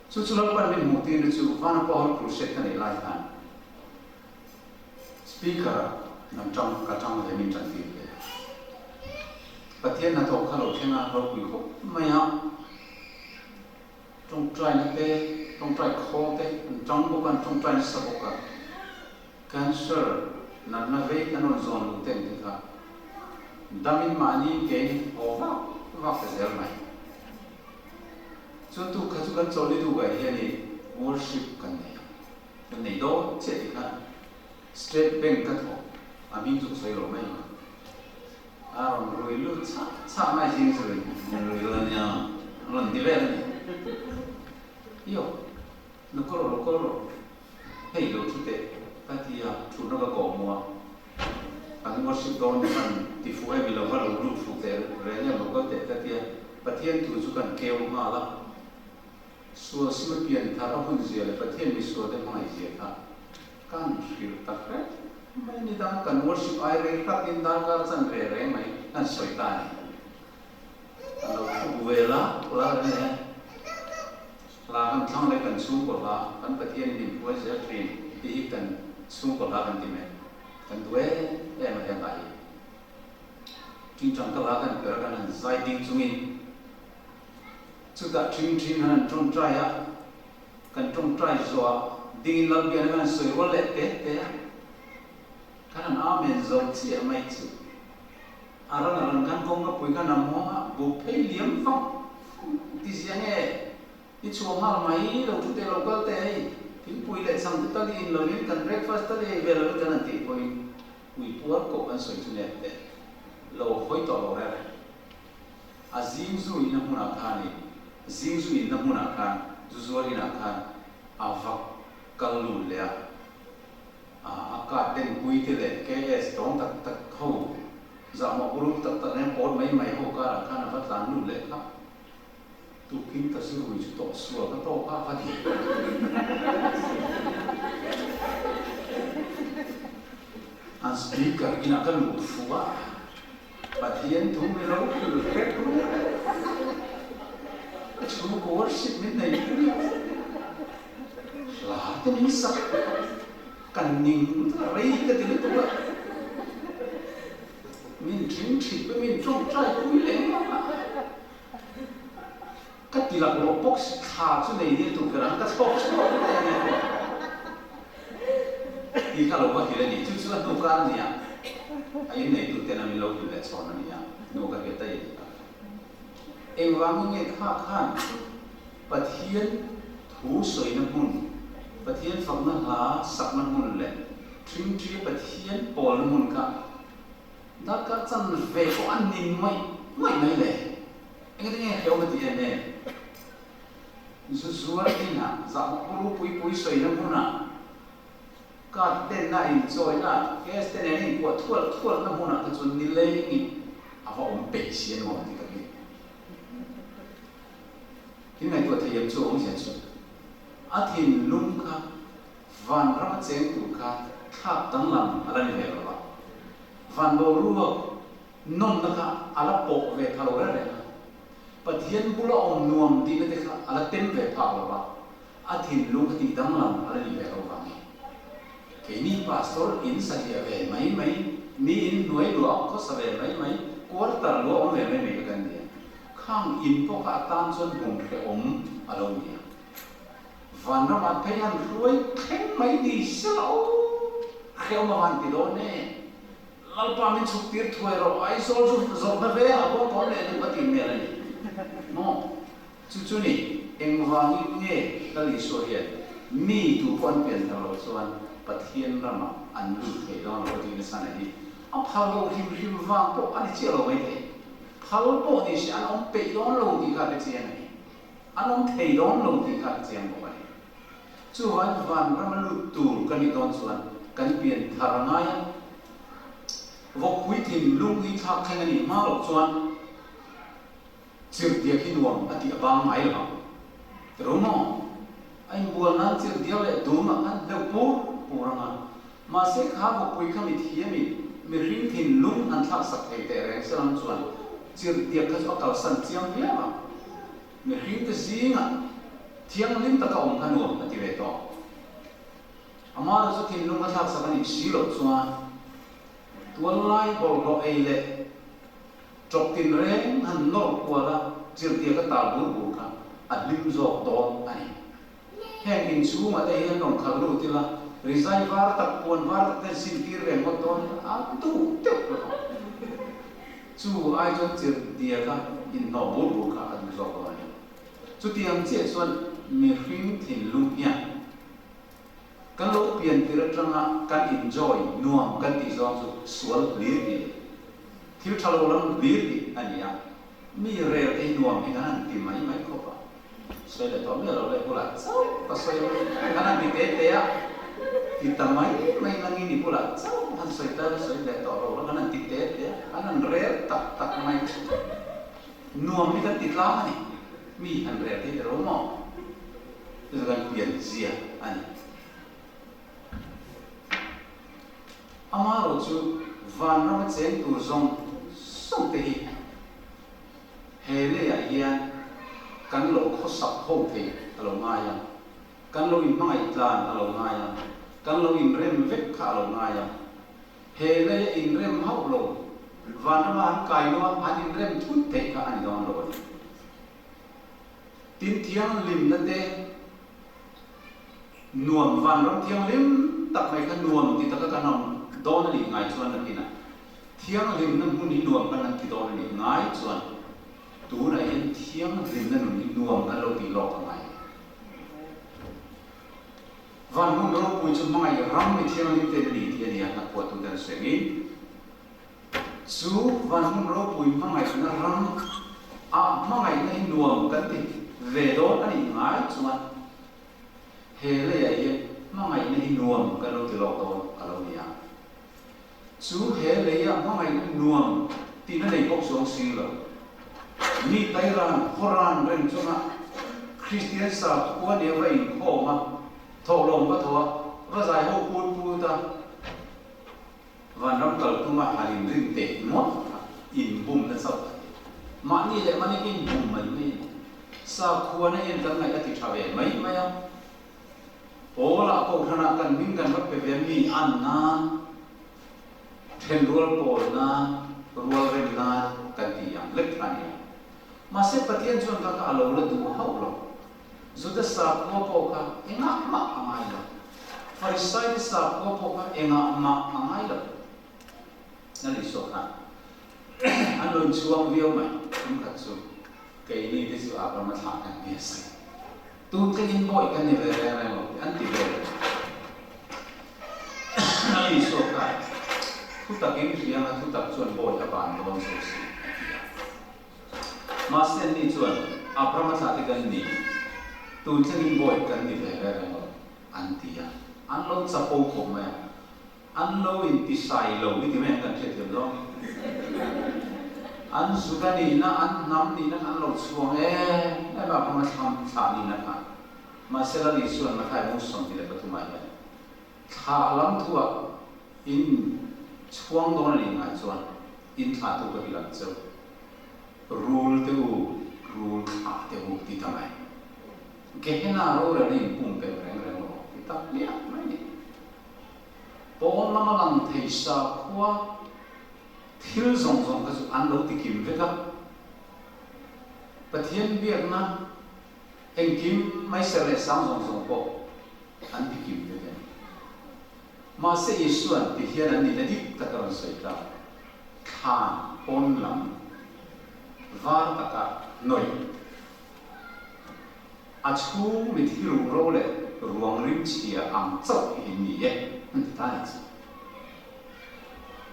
Speaker 2: Susulan pan min muti ni chu van power crusade kan ilai kan speaker nam trong ka trong le min chan ti le pathian na to khalo thena ro kui ko maya trong trai na te trong trai kho te trong bo kan trong trai sa bo ka cancer na ve kan on zon lu ten ti ka damin mani ke ova va ka zel mai so tu khaju kan choli tu ga yani worship kan nei do che ka straight bank ka tho amin chu sai lo mai ron rui lu cha mai jing so rui lo nya ron di ve yo no koro hei lo tu te patia tu no ga ko mo an worship don kan ti fu e bi lo ga lo lu fu te re nya lo ga te patia pathian tu chu kan keu ma la so sima pian thara hun zia le pathian mi so de mai zia ka kan shir tak re mai ni dang kan worship ai re tak in dang kar chan re mai kan soi ta ni alo khu vela la ne la kan thang le kan chu ko la kan pathian ni po zia trin ti kan chu ko la kan ti me kan duwe ma he bai king chang ka la kan per kan zai ding chungin chu ta tring han trong trai a kan trong trai zo ding lam bian kan soi ro le te kan amen zo chi mai chu aran kan kong ka pui ka namo bu phei liam phong ti siang e ti chuang hal mai lo tu te local te tin pui le sam ta li lo ni kan breakfast ta le ve lo kan ti pui puar ko an soi tu ne te lo hoi to lo re a zing zu ina huna khani zing zu ina huna khan zu zori na khan a vak kal lu le a ka ten pui te le ks tong tak tak ho za ma uru tak tak ne pot mai mai ho ka khan va tan lu le kha tu kin ta su ru chu to su ka to ka fa ti an speaker ina kan lu fuwa pathian thu me lo ku ke ku chu ko worship min nei la te ni sa kan ning rei ka ti tu ba min tring chi ba min trong trai ku le ma ka ti la ko box kha chu nei ni tu ka ka box ko ne ti ka lo ba ki le ni chu chu tu ka ni ya ai nei tu te na mi lo ki le so na ni ya no ka ke tai em wang nge kha khan pathian thu soi na mun pathian phang na ha sak na mun le tring tri pathian pol na mun ka da ka chan ve ko an nin mai mai le anh nghe hiểu một tí này, dù dù là gì na, giảm một pui soi nó muốn na, cả tên na enjoy na, cái tên này của thua nó muốn na, cái chuyện đi lấy đi, à vào ông bể xí nó thì cái gì, cái này tôi thấy em cho ông xem rồi, à thì lung ka, van ra mà chém tụ ka, tháp tăng làm, à là như vậy rồi, van bầu ruột, nôm nó ka, à là bộ về thảo ra đấy. Pathian pula om nuam ti na te kha ala tem ve pha lo ba a thin lu ti dang lam ala ni ve lo ba ni ke ni pastor in sa dia ve mai ni in noi lu ko sa ve mai quarter lu om ve mai kan dia khang in po ka tan chon bung ke om alo ni van na ma pe yan ruai kheng mai di sao kheo ma van ti do ne al pa min chuk tir thoi ro ai sol zo na ve a ko ko le ni patin ne la ni no chu ni eng wang nge ka li so hian mi tu kon pian ta lo chuan pathian rama an lu thei don lo ti na san hi a phalo him wang po ani che lo mai the phalo po ni si an om pe don lo ti ka le chen ni an om thei don lo ti ka chen bo ni chu wan rama lu tu ka ni don chuan kan pian thar ngai vok hui thim lung hi thak kheng ani ma lo chuan chir dia ki nuam ati abang mai la romo ai bual nan chir dia le duma an le puranga ma se kha bo pui khami thiami mi ring thin lung an thak sak thei te reng salam chuan chir dia kha so kal san chiam hia ma mi ring te zinga thiang lim ta ka om khan nuam ati ve to amara so thin lung an thak sak ani si lo chuan tuan lai bol ro ei le chọc tin reng han nor kwa la chir tia ka tal bur ka a lim zo don ani heng in chu ma te hian nong khal lu ti la rizai var tak pon var te sin tir reng ko don a tu te chu ai jo chir tia ka in no bur ka a lim zo ko ani chu tiang che chuan mi hring thin lu ya kan lo pian tir atanga kan enjoy nuam kan ti zo chu sual li thiếu thalo lắm biết đi anh nhá mi rèo cái nuông cái anh tìm mấy có ba xoay lại tóm giờ lại pula sao ta xoay cái anh bị té á thì tầm mấy lagi đi pula sao anh xoay lại tóm rồi cái anh bị té anh rèo tak mấy nuông mi kan tít lắm này mi anh rèo cái rồi mà itu kan biar zia anh amaro chu van nó chen tu zong song te hi hele ya hian kan lo kho sak ho the alo nga ya kan lo in mai tlan alo nga ya kan lo in rem vek kha alo nga ya hele in rem hau lo van ma kai no an in rem thut te kha ani don lo tin thiang lim na te nuam van ram thiang lim tak mai kha nuam ti tak ka nom don ni ngai chuan na tina thiang lim na mun ni nuam kan ti don ni ngai chuan tu na in thiang lim na nun ni nuam kan lo ti lo ka ngai van mun ro pui chu mai ram ni thiang lim te ni ti ni na ko tu dan se ni chu van mun ro pui mai na ram a mai na in nuam kan ti ve do ani ngai chuan he le ya ye mai na in nuam kan lo ti lo to ka lo ni ya chú hệ lấy à mà ngày nuông thì nó lấy bốc xuống xí rồi ni tay ran Quran bên trong á Christian sa quan điểm vậy khổ mà thổ lồng có thọ và giải hộ phun ta và nó cần tu mà hành linh tệ mất in bùm nó sao mà như vậy mà như in bùm mình sa quan này in cái ngày thì trả về mấy mấy không bố là cô thằng nào cần mình cần phải về mi ăn na then rual pol na rual ren na kan ti yang lek ani ma se patien chuan ka alo la du hau lo zuda sa ko ka enga ma angai lo farisai sa ko ka enga ma angai lo na li so ka an lo chuang view mai kum ka chu ke ni de su a ma tha kan bi sai tu te in boy kan ne ve re lo an ti ve na li so ka thu tập kiếm riêng là thu tập chuẩn bộ cho bạn đón số sĩ mà sen đi chuẩn Abraham thì gần đi tu chân in bội gần đi về về rồi anh tia anh lâu sắp ô khổ mày anh lâu in tí sai lâu đi thì mẹ cần thiệt thiệt đó anh suka đi na anh nắm đi na anh lâu xuống này mà Abraham thả đi na cả mà sen là đi chuẩn mà thay muốn sống thì lại bắt tu mày thả lắm thua in chuang đó là ngay chuan in thả tu cái lần châu rule rule à tiêu thì tham ai cái nào rồi là nên bung bèn rèn rèn rồi thì ta liệt mấy này bốn năm lần thấy sao qua thiếu dòng dòng cái sự ăn lâu thì kiếm với các và thiên biết na anh kiếm mấy sẽ lại sáng dòng dòng bộ ăn thì kiếm với cái mà sẽ Yeshua thì hiện anh đi tất cả những sự đó khan ôn lắm và tất cả nội à chú mình thì rủ rồi ruộng rim chia ăn châu hình nhỉ ta này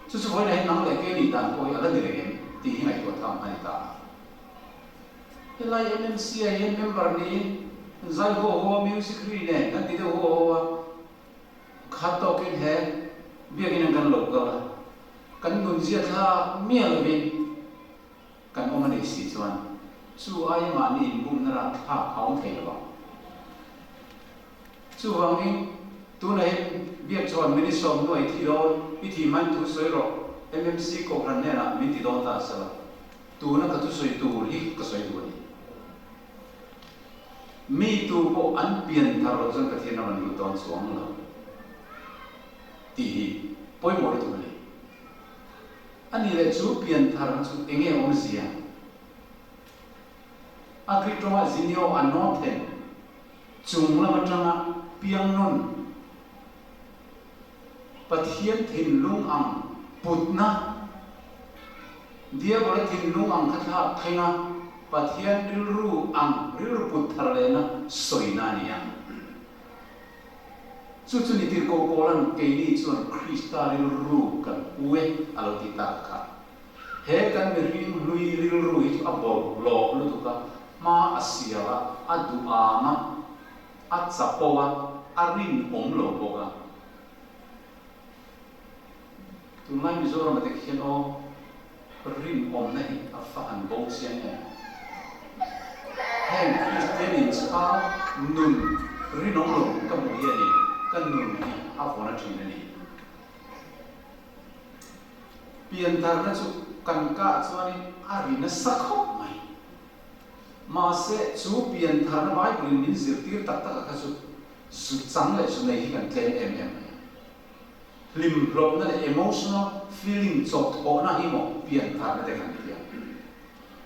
Speaker 2: chú chú nói này năng lại cái gì đàn tôi ở đây này thì hiện nay tôi tham hay ta hiện nay MMC hay member này giải hồ music này anh đi đâu hồ khát to cái hè biết cái năng lộc cơ cần nguồn diệt ha miệng là bên cần ông này xí chuan chú ai mà nhìn bùn ra thà không thấy đâu chú hoàng minh tu này biết chọn mình sống nuôi thì đâu bị thì mình tu soi rồi MMC có khả năng là mình thì đâu ta sao tu nó cái tu soi tu đi cái soi tu đi mi tu có ăn biển thà rồi trong cái thiên nào mình tu xuống rồi thì bôi mồi tu này anh ấy là chú biển thà rồi chú anh ấy ông gì à Agriptoma zinio anoten chungla matanga piang non pathian thin lung ang putna dia bola thin lung ang khatha thenga pathian rilru ang rilru put tharlena soina nia chu chu ni tir ko kolan ke ni chuan Krista rilru kan uwe aloti ta kha he kan mi ring lui rilru hi abo lo lu tu ka ma asiala aduama atsapoa arin omlo boga tunai mizora mate khiano rin om nei afa an bo sian ne hen Christian cha nun rin omlo ka mu ye ni kan nun ni afona thin ni pian tar na chu kan ka chuani arina sakho mai mà sẽ chú biến thằng nó bài quyền mình diệt tiêu tất cả các sự trắng lại sự này thì cần thêm em lim lop nó là emotional feeling chọc thọ nó hi một biến thằng nó để cần gì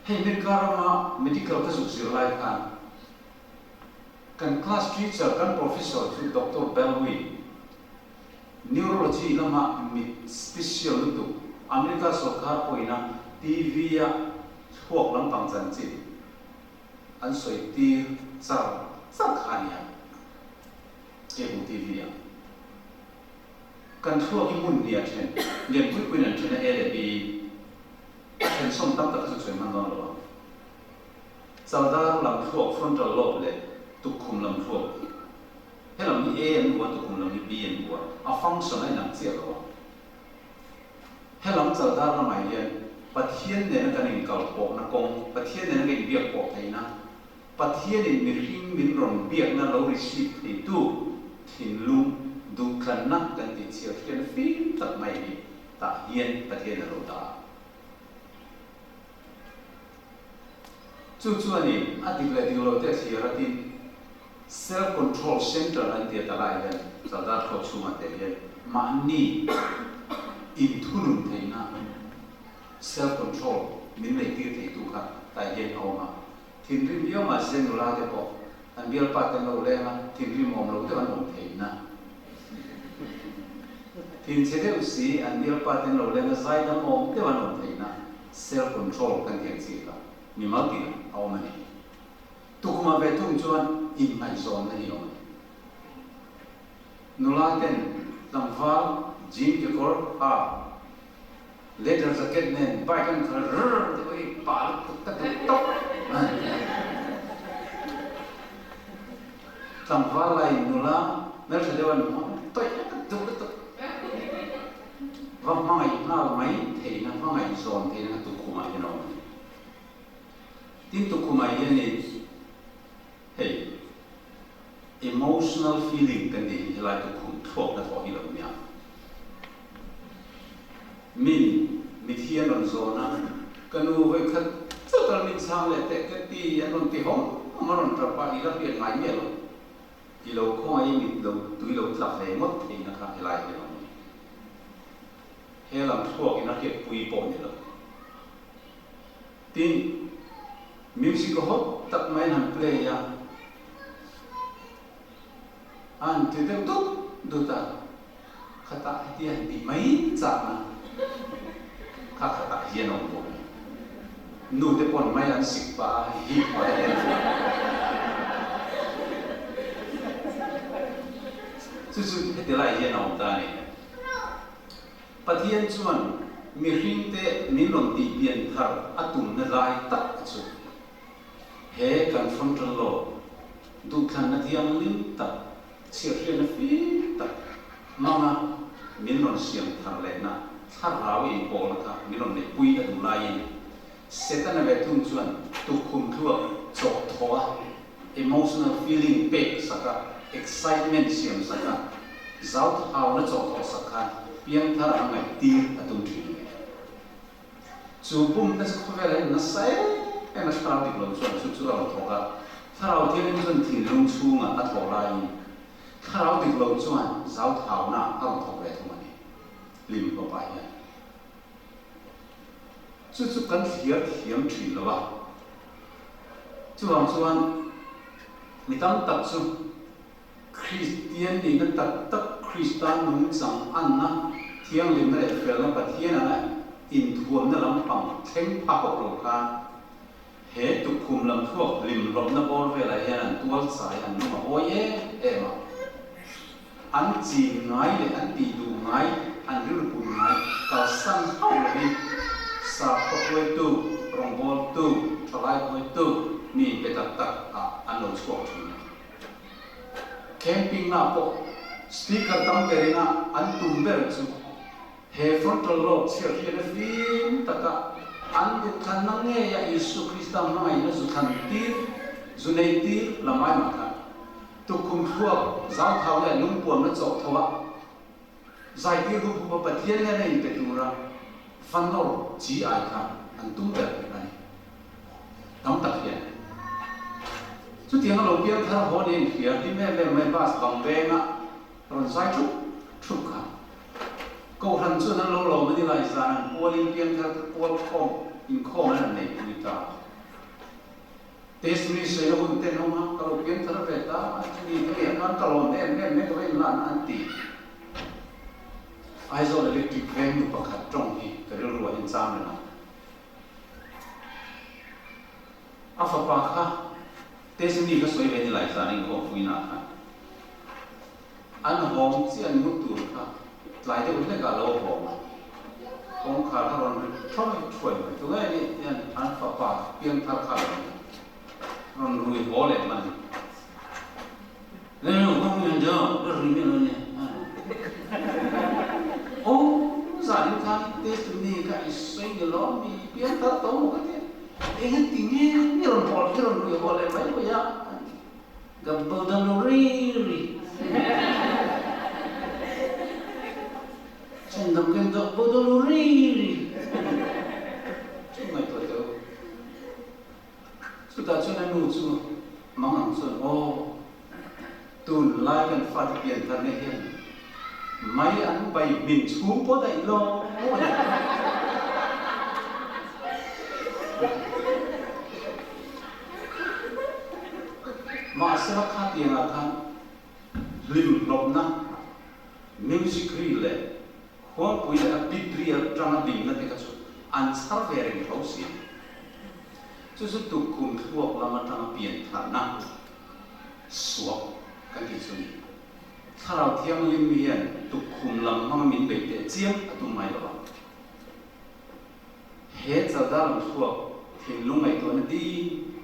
Speaker 2: hay nên karma medical các sự sự lại cần class teacher cần professor chú Dr. Belwi neurology là mà special tu America Sarkar poina TV ya thuak lampang janchi an soi tir char khania ke TV ya kan thuak ki mun dia chen lian pui pui nan chen ele bi chen som tam tak su soi man don lo Saldar lam thuak frontal lobe le tukum lam thuak helam ni A an buat tukum lam ni B an buat a function ai nang chia lo helam saldar na mai lian pathian ne na kanin kal po na kong pathian ne na ngai biak po thai na pathian in mi ring min ron biak na lo receive ti tu thin lum du khan na kan ti chia thian fi tak mai ni ta hian pathian na lo ta chu ani adik lo te thira tin self control center an dia talai yan sadar ko chuma te yan mani in thunun theina self control min nei ti thei tu kha ta yen awma thin rim yo ma zen la te po an bial pa te lo le ma thin rim om lo te an om theina thin chede usi an bial pa te lo le ma zai da om te an om theina self control kan tiang chi ka ni ma ti awma ni tu kuma ve tung chuan in mai zon na ni om nulaten lamval jin ke kor a leather jacket nen bike kan khar te oi pal tak tok lamval lai nula mer se dewan toi tu va mai na mai thei na va mai zon thei na tu kuma ni no tin tu kuma ni hey emotional feeling kan di helai tu khum thok na tho hi lo nya min mithian on zona kanu ve khat total min sang le te ke ti an on ti hom amaron tra pa ila pi ngai me lo ki lo kho ai mit lo tu lo tla fe mot thi na kha helai ke lo helam thok ina ke pui po ni lo tin music hot tak mai han play ya an te te tu du ta khata ti an bi mai cha na khata hian on bo nu te pon mai an sik pa hi pa su he te lai hian on ta ni pathian chuan mi ring te min lon ti pian thar atum na lai tak chu he kan frontal lo du khan na thiam lim tak chia riêng phi tak mama min lon siam thar le na thar rawi ko na ka min lon ne pui ka du lai setan na ve tung chuan tu khum thua chok thoa emotional feeling pe saka excitement siam saka zau thau na chok tho saka piang thar angai ti atum thi chu bum na su ve le na sai em na thar dik lo chuan chu chu lo thoka thar thiên chuan thin lung chunga a tho lai khảo được lâu chuan giáo thảo na ông thọc về thôi này lim có bài này chú cần hiếm chuyện là ba chú làm chuan mình tâm tập chú Christian thì nó tập Christian đúng rằng ăn na thiêng lim này phải là bát thiên này in thuồng nó làm bằng thánh pháp của lục ca hết tục khum làm thuốc lim lom nó bol về lại hiện tual sai anh mà ôi em à an chi ngai le an ti du ngai an ru pu ngai ka san hau le ni sa ko koi tu rong bol tu thalai koi tu ni pe tak tak an lo chko thu camping na po speaker tam pe na an tum ber chu he frontal lobe chia hian fin taka an du khan na nge ya Yesu Christa ngai na zu khan ti zu nei ti lamai ma kha tu kum thuak giáo thảo le lung puan na chok thowa zai ti hu pu pa thian le nei pe tu ra fan no chi ai kha an tum ber ai tam tak hian chu tiang lo piang thar ho ni hian ti me bas bang ve na ron zai chu kha ko han chu nan lo ma ni lai san polin piang thar pol khom in khom na nei ni ta Testimony saya pun tenong kalau pian terpeta, jadi kalian kan kalau nem ko in lan anti. ai zo electric van nu pakhat trong hi karil ruwa in cham na afa pa kha tesni ka soi ve ni lai sa ni ko puina kha an hom chi an mu tu kha lai te le ka lo hom hom kha ka ron thoi tu ga ni yan an fa pa piang thar kha ron rui ho le man le no ko mu jo ro ri me lo ne ô giả như thế tết này cái xoay cái lò mi biến ta tàu cái thế anh tiếng nghe nhiều rồi gọi lại mấy bây giờ gặp bầu đầm nó ri chân đầm cái đầm bầu đầm nó ri chúng mày tuổi đâu chúng ta cho nên nụ chú mong hàng xuân ô tuần lai gần phát triển thân này hiện mấy anh bày mình xuống có đầy lo mà sẽ khá tiền là khăn lim lộc na music lệ khoa bùi là biblia trong bình là cái số anh sao về rồi thấu xí cho số tụ cùng thuộc là mà trong biển thản na suộc cái gì sốถ้าเราเที่ยงลิมเมียนตุกคุมลำมันมินเบเตเจียมตุไม่หรอกเหตุจะได้ลำทั่วทิ้งลุงไอตัวนั้นดี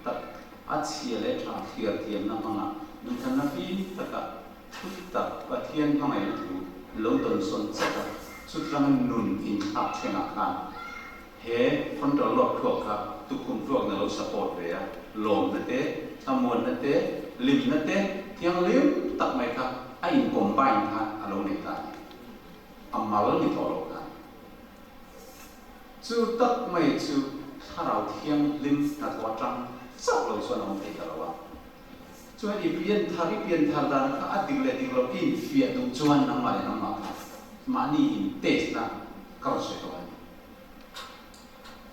Speaker 2: ตัดอาเชียและทางเทียเทียมน้ำมันนุ่งทันนับปีตัดทุกตัดว่าเทียนทั้งไงถูกลงต้นสนสักสุดท้ายมันนุ่นอินทับเชิงอาคารเหตุคนเราหลอกทั่วครับตุกคุมทั่วนั้นเราสปอร์ตเลยอะลมนั่นเต้ทำมวลนั่นเต้ลิมนั่นเต้เที่ยงลิมตัดไหมครับไอ้กลมใบท่านอารมณ์ในการอามาลนิทอโลกันจู่ตัดไม่จู่ถ้าเราเที่ยงลิมนัดวัดจังสักเราส่วนองค์เอกเราว่าจู่ไอ้เปลี่ยนทาริเปลี่ยนทาดันก็อดีตเลยดีเราอินเฟียดูจวนน้ำมันน้ำมันมานี่อินเตสนะก็สวยตัวนี้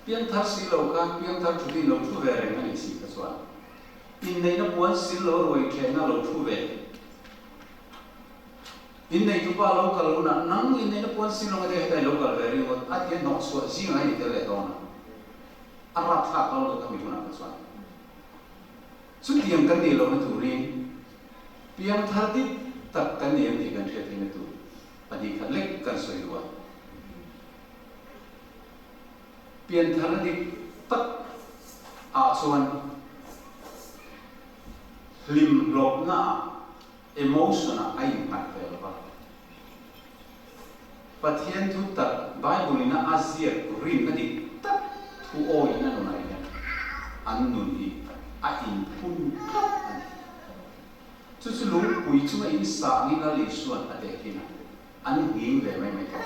Speaker 2: เปลี่ยนทาสีเราก็เปลี่ยนทาจุดที่เราทุ่เวรไม่ได้สิก็ส่วนอินในนับวันสีเรารวยแค่นั้นเราทุ่เวอินในทุกบ้านเราก็รู้นะนั่งอินในนับวันสิ่งเราได้เราก็เลยว่าอาทิตย์นอกส่วนสิ่งไหนที่เราต้องนะอารับทักเราก็มีคนนั้นส่วนสุดที่ยังกันดีเราไม่ถูกเรียนเพียงท่าที่ตัดกันเนี่ยที่กันเชื่อที่ไม่ถูกปฏิขันเล็กกันสวยด้วยเพียงท่าที่ตัดส่วนลิมลบหน้าemotion ไอ้หนักเลยหรือเปล่าประเทศทุกตัดไบเบิลน่ะอาเซียริมนั่นดิตัดทุโอยนั่นอะไรเนี่ยอันนู้นอีอันอินพุ่นครับจุดลุงปุยช่วยอินสานี่นั่นเลยส่วนอะไรที่นั่นอันนี้เลยไม่ต้อง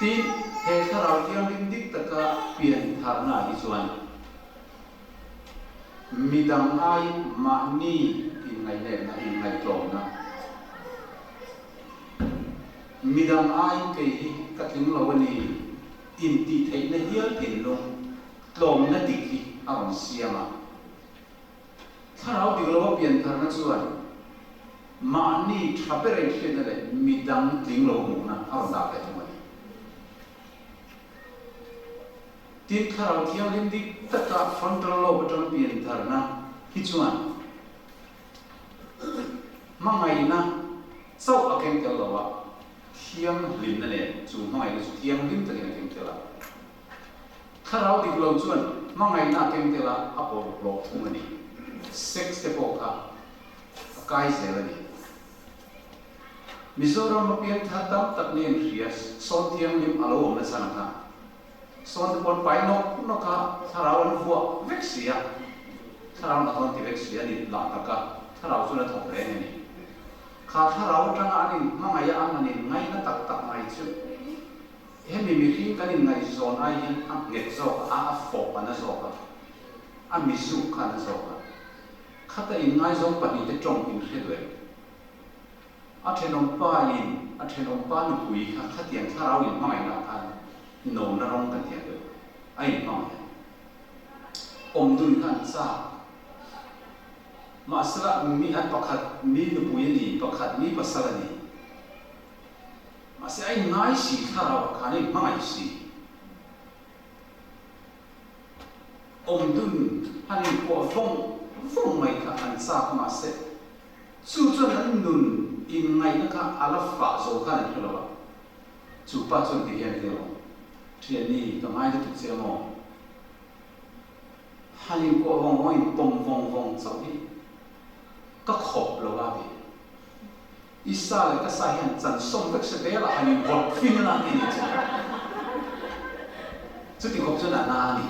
Speaker 2: ทีเหตุเราเที่ยวลิมดิกตะกะเปลี่ยนฐานะที่ส่วนมีดังไอ้มานี่อินไงเนี่ยนะอินไงตรงนะมีดังไอ้เกี่ยกับถึงเราวันนี้อินตีเทนเฮียถึงลงตรงนั่นดิคีเอาเสียมาถ้าเราดิเราเปลี่ยนทางนั้นส่วนมานี่ทับไปเรื่อยๆนั่นแหละมีดังถึงเราหมู่นะเอาดาบไปทำไมที่ถ้าเราเที่ยวเล่นดิตะกะฟันตลอดจนเปลี่ยนทางนะฮิจวนมั่งไงนะเศร้าอาเกงเตลว่าเที่ยงลินนั่นเองจู่มั่งไงจู่เที่ยงลินตะเกียงเกงเตลถ้าเราดิเราชวนมั่งไงนะเกงเตลอัปโปโลทุ่งนี่เซ็กซ์เตปโอค่ะกายเสรีนี่มิโซรัมมาเปลี่ยนท่าตั้งตักเนียนเรียสโซนเที่ยงลิมอารมณ์นั่นสันค่ะส่วนคนไปนกก็ถ้าเราหัวเวกเสียถ้าเราหน้าตอนที่เวกเสียนี่หลังตะกะถ้าเราส่วนถกเรื่องนี่ข้าถ้าเราจังอันนี้มั่งไงอันนี้ไงนั่นตักไงชื่อเห็นมีขี้กันนี่ไงโซนไอ้ยังอันเกศโซอันฟอกอันนั้นโซกันอันมิสุขันโซกันข้าแต่ยังไงโซปันนี่จะจงอินเสียด้วยอันเทนอมป้าอินอันเทนอมป้าหนุ่ยข้าเตียงถ้าเราอินมั่งไงนะท่านโน่นร้องกันเถียงเลยไอ้น้อยอมดุลกันซา Masala mi an pakhat mi nu puyani pakhat mi pasalani. Masih ai ngai si tharaw khani mangai si. Dun hanin ko phong mai ka an sa ma se. Chu chuan an nun in ngai na ka ala fa zo khan ni lo. Chu pa chuan ti hian lo. Thian ni ka ngai tu che mo. Hanin ko hong phong chau ni. Các khổ lâu ba bị Isa lại các sai hiện chẳng xong các sự bé là hành vật phim là gì chứ chứ thì không cho là na đi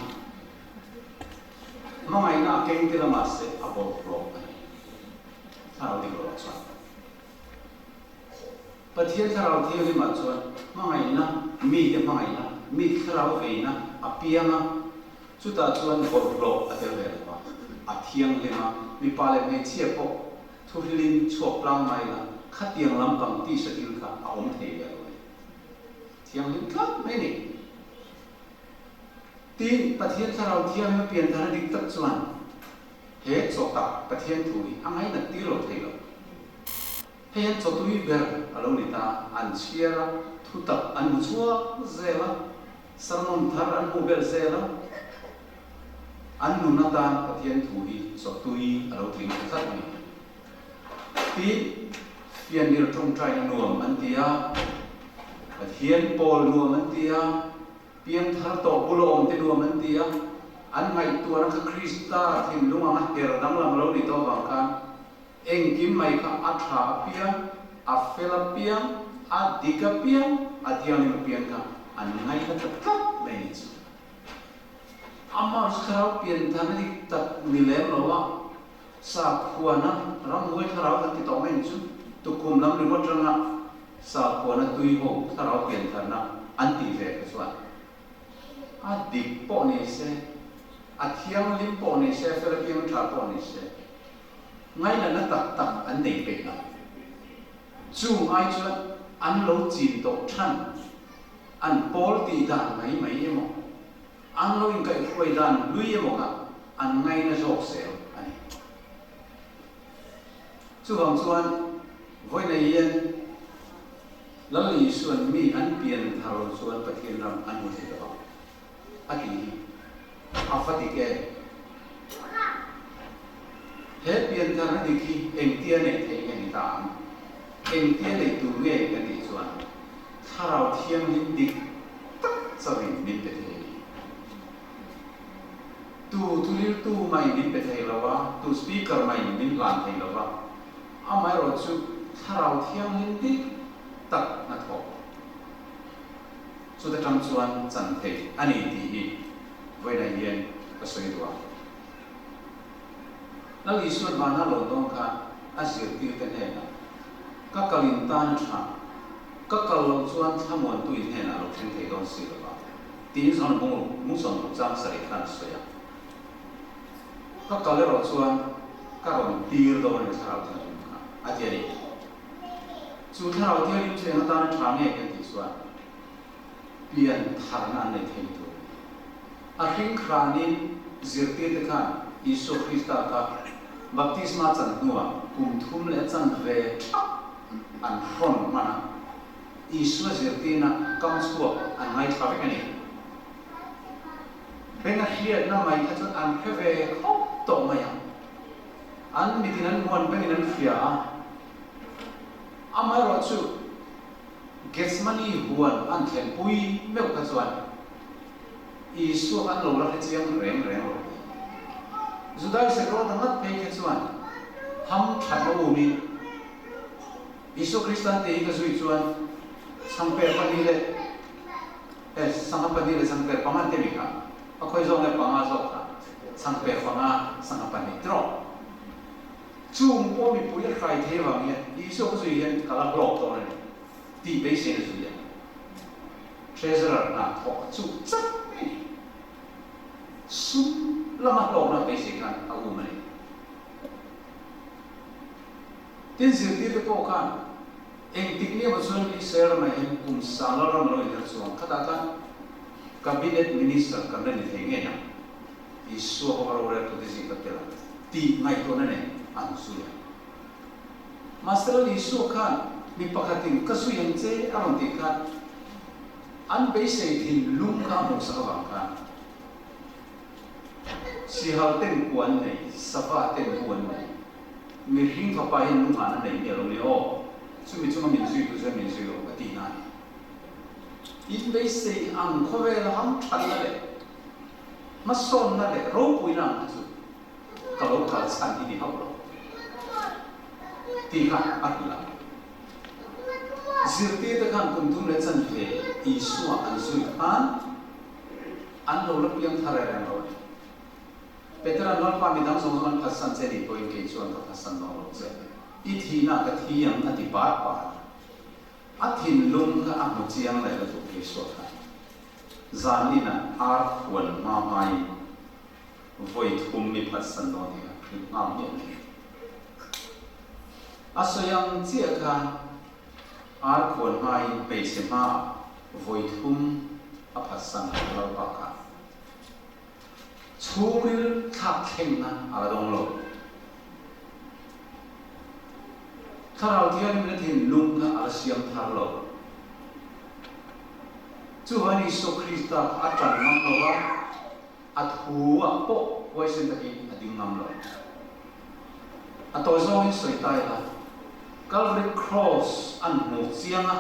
Speaker 2: mà ngày nào kinh tế là mà sẽ áp dụng rồi sao đi rồi sao bất thiên sao thì mà cho mà ngày nào mi cái mà ngày nào mi sao về na apiang na chúng ta cho anh rồi ở đây về rồi à thiêng lên mà mi pa lên mi chia bộ thu linh chụp lang mai là khát tiếng lắm bằng tí sự yêu cả ống thể vậy rồi thiêng linh lắm mấy nè tin bát thiên sao thiêng nó biến thành đích tất chuẩn hết số tập bát thiên thủy anh ấy là tí lột thấy rồi hết số tuổi về alo người ta ăn chia ra thu tập ăn chua dễ lắm sermon thar ăn mua bel dễ lắm ăn nôn natan bát thiên thủy số tuổi alo tiếng rất nhiều tí phiền điều trong trai nuông anh tia hiến pol nuông anh tia piang thar to bulom te nuông anh tia anh ngày tua nó cái Krista thì lúc mà hết rồi đắng làm lâu đi to bằng can anh kim mày cả atra piang afela piang adika piang adiang piang cả anh ngày nó tập mấy chứ amma sekarang pian thằng đi tập nilem lo sa khuana ram ngoi tharau ka ti to men chu tu kum lam ri mo tranga sa khuana tui ho tharau pian tharna an ti ve ka swa a dik po ne se a thiang lim po ne se fer piang tha po ne se ngai la na tak tak an nei pe na chu ai chu an lo chin to than an pol ti dan mai mo an lo in kai khoi dan lui mo ka an ngai na jok se chú hồng xuân với này yên lỡ lì xuân mi ăn biển thảo xuân bạch thiên ram ăn một thế đó à kỳ à phát đi kê hết biển thảo này khi em tiên này thấy nghe ta em tiên này tu nghe cái gì xuân thảo thiên linh đi tất sao mình biết thế tu mày biết thế là wa tu speaker mày biết làm thế là wa amai rồi chú thảo thiang linh đi tắc nát hộ chú ta trong chuan chân thế anh ấy đi với đại diện cái suy đoán nó lý xuân mà nó lồng đông cả anh sẽ tiêu cái này là các cái linh tan chả các cái lồng chuan tham muốn tùy thế nào lồng thiên thế đông xí là tin rằng muốn sống một trăm sợi khăn suy à các cái lồng chuan các lồng tiêu đó là thảo thiang aja ni, chú thảo theo những chuyện nó ta trả nghe cái gì xóa, biến thằng anh này thêm thôi, à khi khani diệt tiệt khan, Isu Christa ka baptisma chân nuông, cùng thum lệ chân về, anh phong mana, Isu diệt tiệt na cam suộc, anh ngay thà cái này, bên cái hiện na mày cái chân anh phải về khóc tổ mày anh bị tin anh muốn bên anh phía amai rồi chú Gethsemane huan anh thèn pui mèo cái chuan Isu anh lâu lắc chiang rèn rồi Judas sẽ có thằng ngắt cái chuan ham thằng nó umi Isu Christian thì cái suy chuan sang pe pani le sang pani le sang pe paman te mika akhoi zong le panga zong ta sang pe panga sang pani tro chung po mi pui khai thế vào nghe Isu cái suy hiện cả là block đó này ti base này suy hiện treasurer na thọ chu chắc su lama block na base kan a u mani tin zir ti te po kan eng tikni ma chuan Israel ma hem kum sala ram lo ida chuan khata kan cabinet minister kan ne the nge na Isu ho ro re to disi ka tela ti ngai to na ne an su master Isu khan mi pakatin kasu yang che aron ti khan an be sei thin lung ka mo sa wang khan si hal ten kuan nei safa ten kuan nei mi hing ka pa hin lung han nei ne lo ni o chu mi chu min zui ku zai min zui lo ati na in be sei ang kho ve la ham than na le ma son na le ro pui na chu ka lo ka san ti ni ha lo ti kha atla zirti ta khan kun tum le chan ve Isu an sui khan an lo lak yang thara ran lo Petra non pa mi dang song song phasan che di point ke chuan ka phasan no lo che I thi na ka thi yang ati pa pa a thin lung ka a mu chiang lai la tu ke so kha zan ni na ar khon ma mai voi thum mi phasan no ni ngam ni asoyang chia kha ar khon mai pe se ma voi thum a phasan lo pa ka chung thak khem na a dong lo tharau thian min thin lung ka a siam thar lo chu hani so Krista a tran nam lo wa a thu a po wai sen ta ki a ding nam lo a to zo hi soi tai la Calvary cross an mu chiang a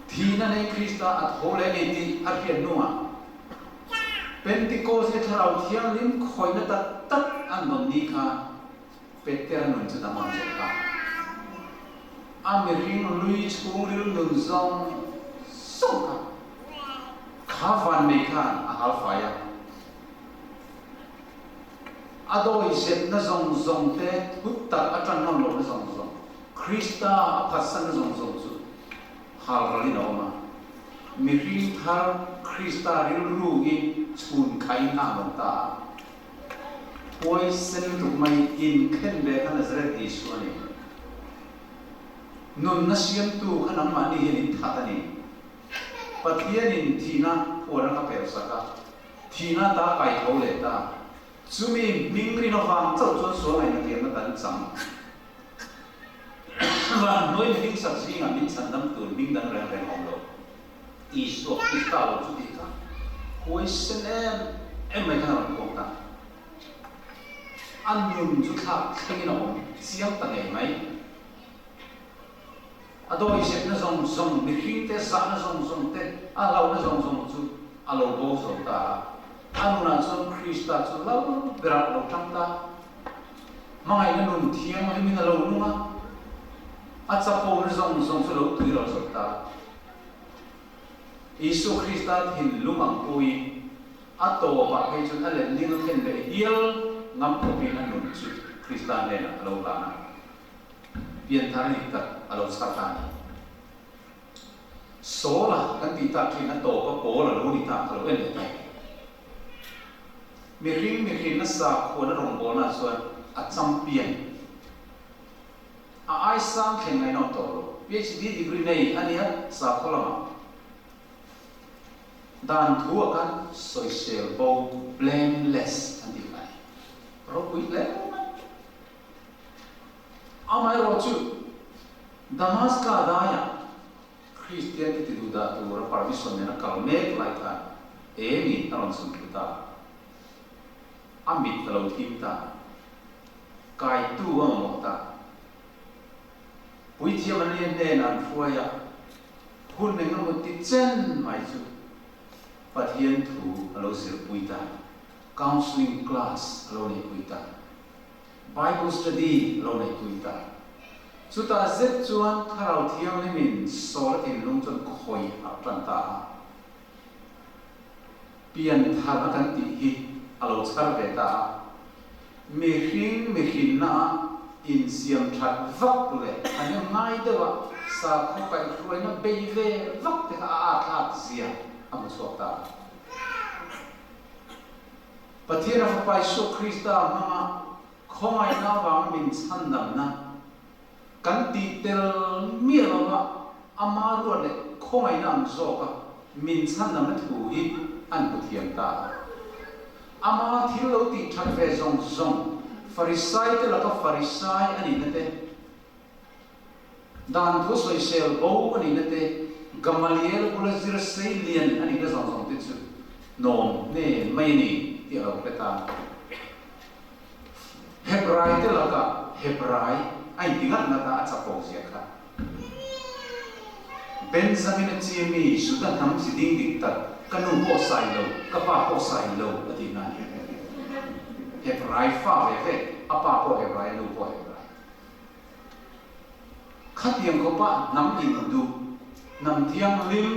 Speaker 2: thina nei Krista a thole ni ti a hian nuwa Pentecost e tharau thiang lim khoi na tat an non ni kha Peter nun chu da man zo ka Amering lui chung ril nun zong so ka kha van me khan a hal fa ya adoi set na zong zong te hut tak a tran non lo na zong zong Krista a phasan na zong zong chu hal rali na ma mi ring thar Krista ril ru in chun khai na mon ta poi sen tu mai in khen be khan Nazareth Isu ani nun na siam tu khan am ma ni hin tha ta ni pathian in thina ora ka per saka thina ta kai tho le ta chumi mingri no wang chau chon so ngai na tiam na tan chang van noi ni sak si ngam min san dam tu ming dan reng reng om lo Isu Krista lo chu ti ka hoi sen em mai khan ko ta an yum chu tha thing no siam ta ngai mai adoi set na zong zong mi hing te sa na zong zong te a lau na zong zong chu a lo bo so ta anu na chon Krista chu lau bra lo tham ta mangai na nun thiang mi na lo nu ma a cha po na zong zong chu lo tui lo so ta Isu Krista thin lumang pui a to ba ke chu a le ling khen le hial ngam po pi na nun chu Krista ne na lo la na pian thar ni ta alo sa ta ni so la kan ti ta ki na to ko po la lu ni ta lo en ta mi ring na sa ko na rong bo na so a cham pian a ai sang khen ngai no to PhD degree nei ania sa ko la dan thu kan social bo blameless an ti kai ro kui le amai ro chu Damaska daya Christian ti du da tu ra permission na kalme lai ka emi taron sun kita amit kalau tim ta kai tu wa mo ta pui thia man ne nan fuaya hun ne ngam ti chen mai chu pathian thu alo sir pui ta counseling class alo ne pui ta Bible study alo ne pui ta Suta zet chuan tharau thiam ni min sol tin lung chon khoi a tran ta pian thar kan ti hi alo char ve ta mi hing na in siam that vak le ani ngai de wa sa kho pai khoi na be ve vak te a tha zia am so ta pathian of pai so Krista mama khoi na wa min chan dam na kan ti tel mi lo ama ro le khoi nam zo ka min chan nam thu hi an bu thiam ta ama thil lo ti that ve zong zong Pharisai te la ka Pharisai ani na te dan thu soi sel bo ani na te Gamaliel bula zira sei lian ani na zong te chu nom ne mai ni ti lo peta Hebrai te la ka Hebrai ai tingat na ta chapo sia kha Benjamin Chimi sudah nam si ding dik tat kanu po sai lo ka pa po sai lo ati na Hebrai fa ve apa po Hebrai lo po Hebrai khat yang ko pa nam in du nam thiang lim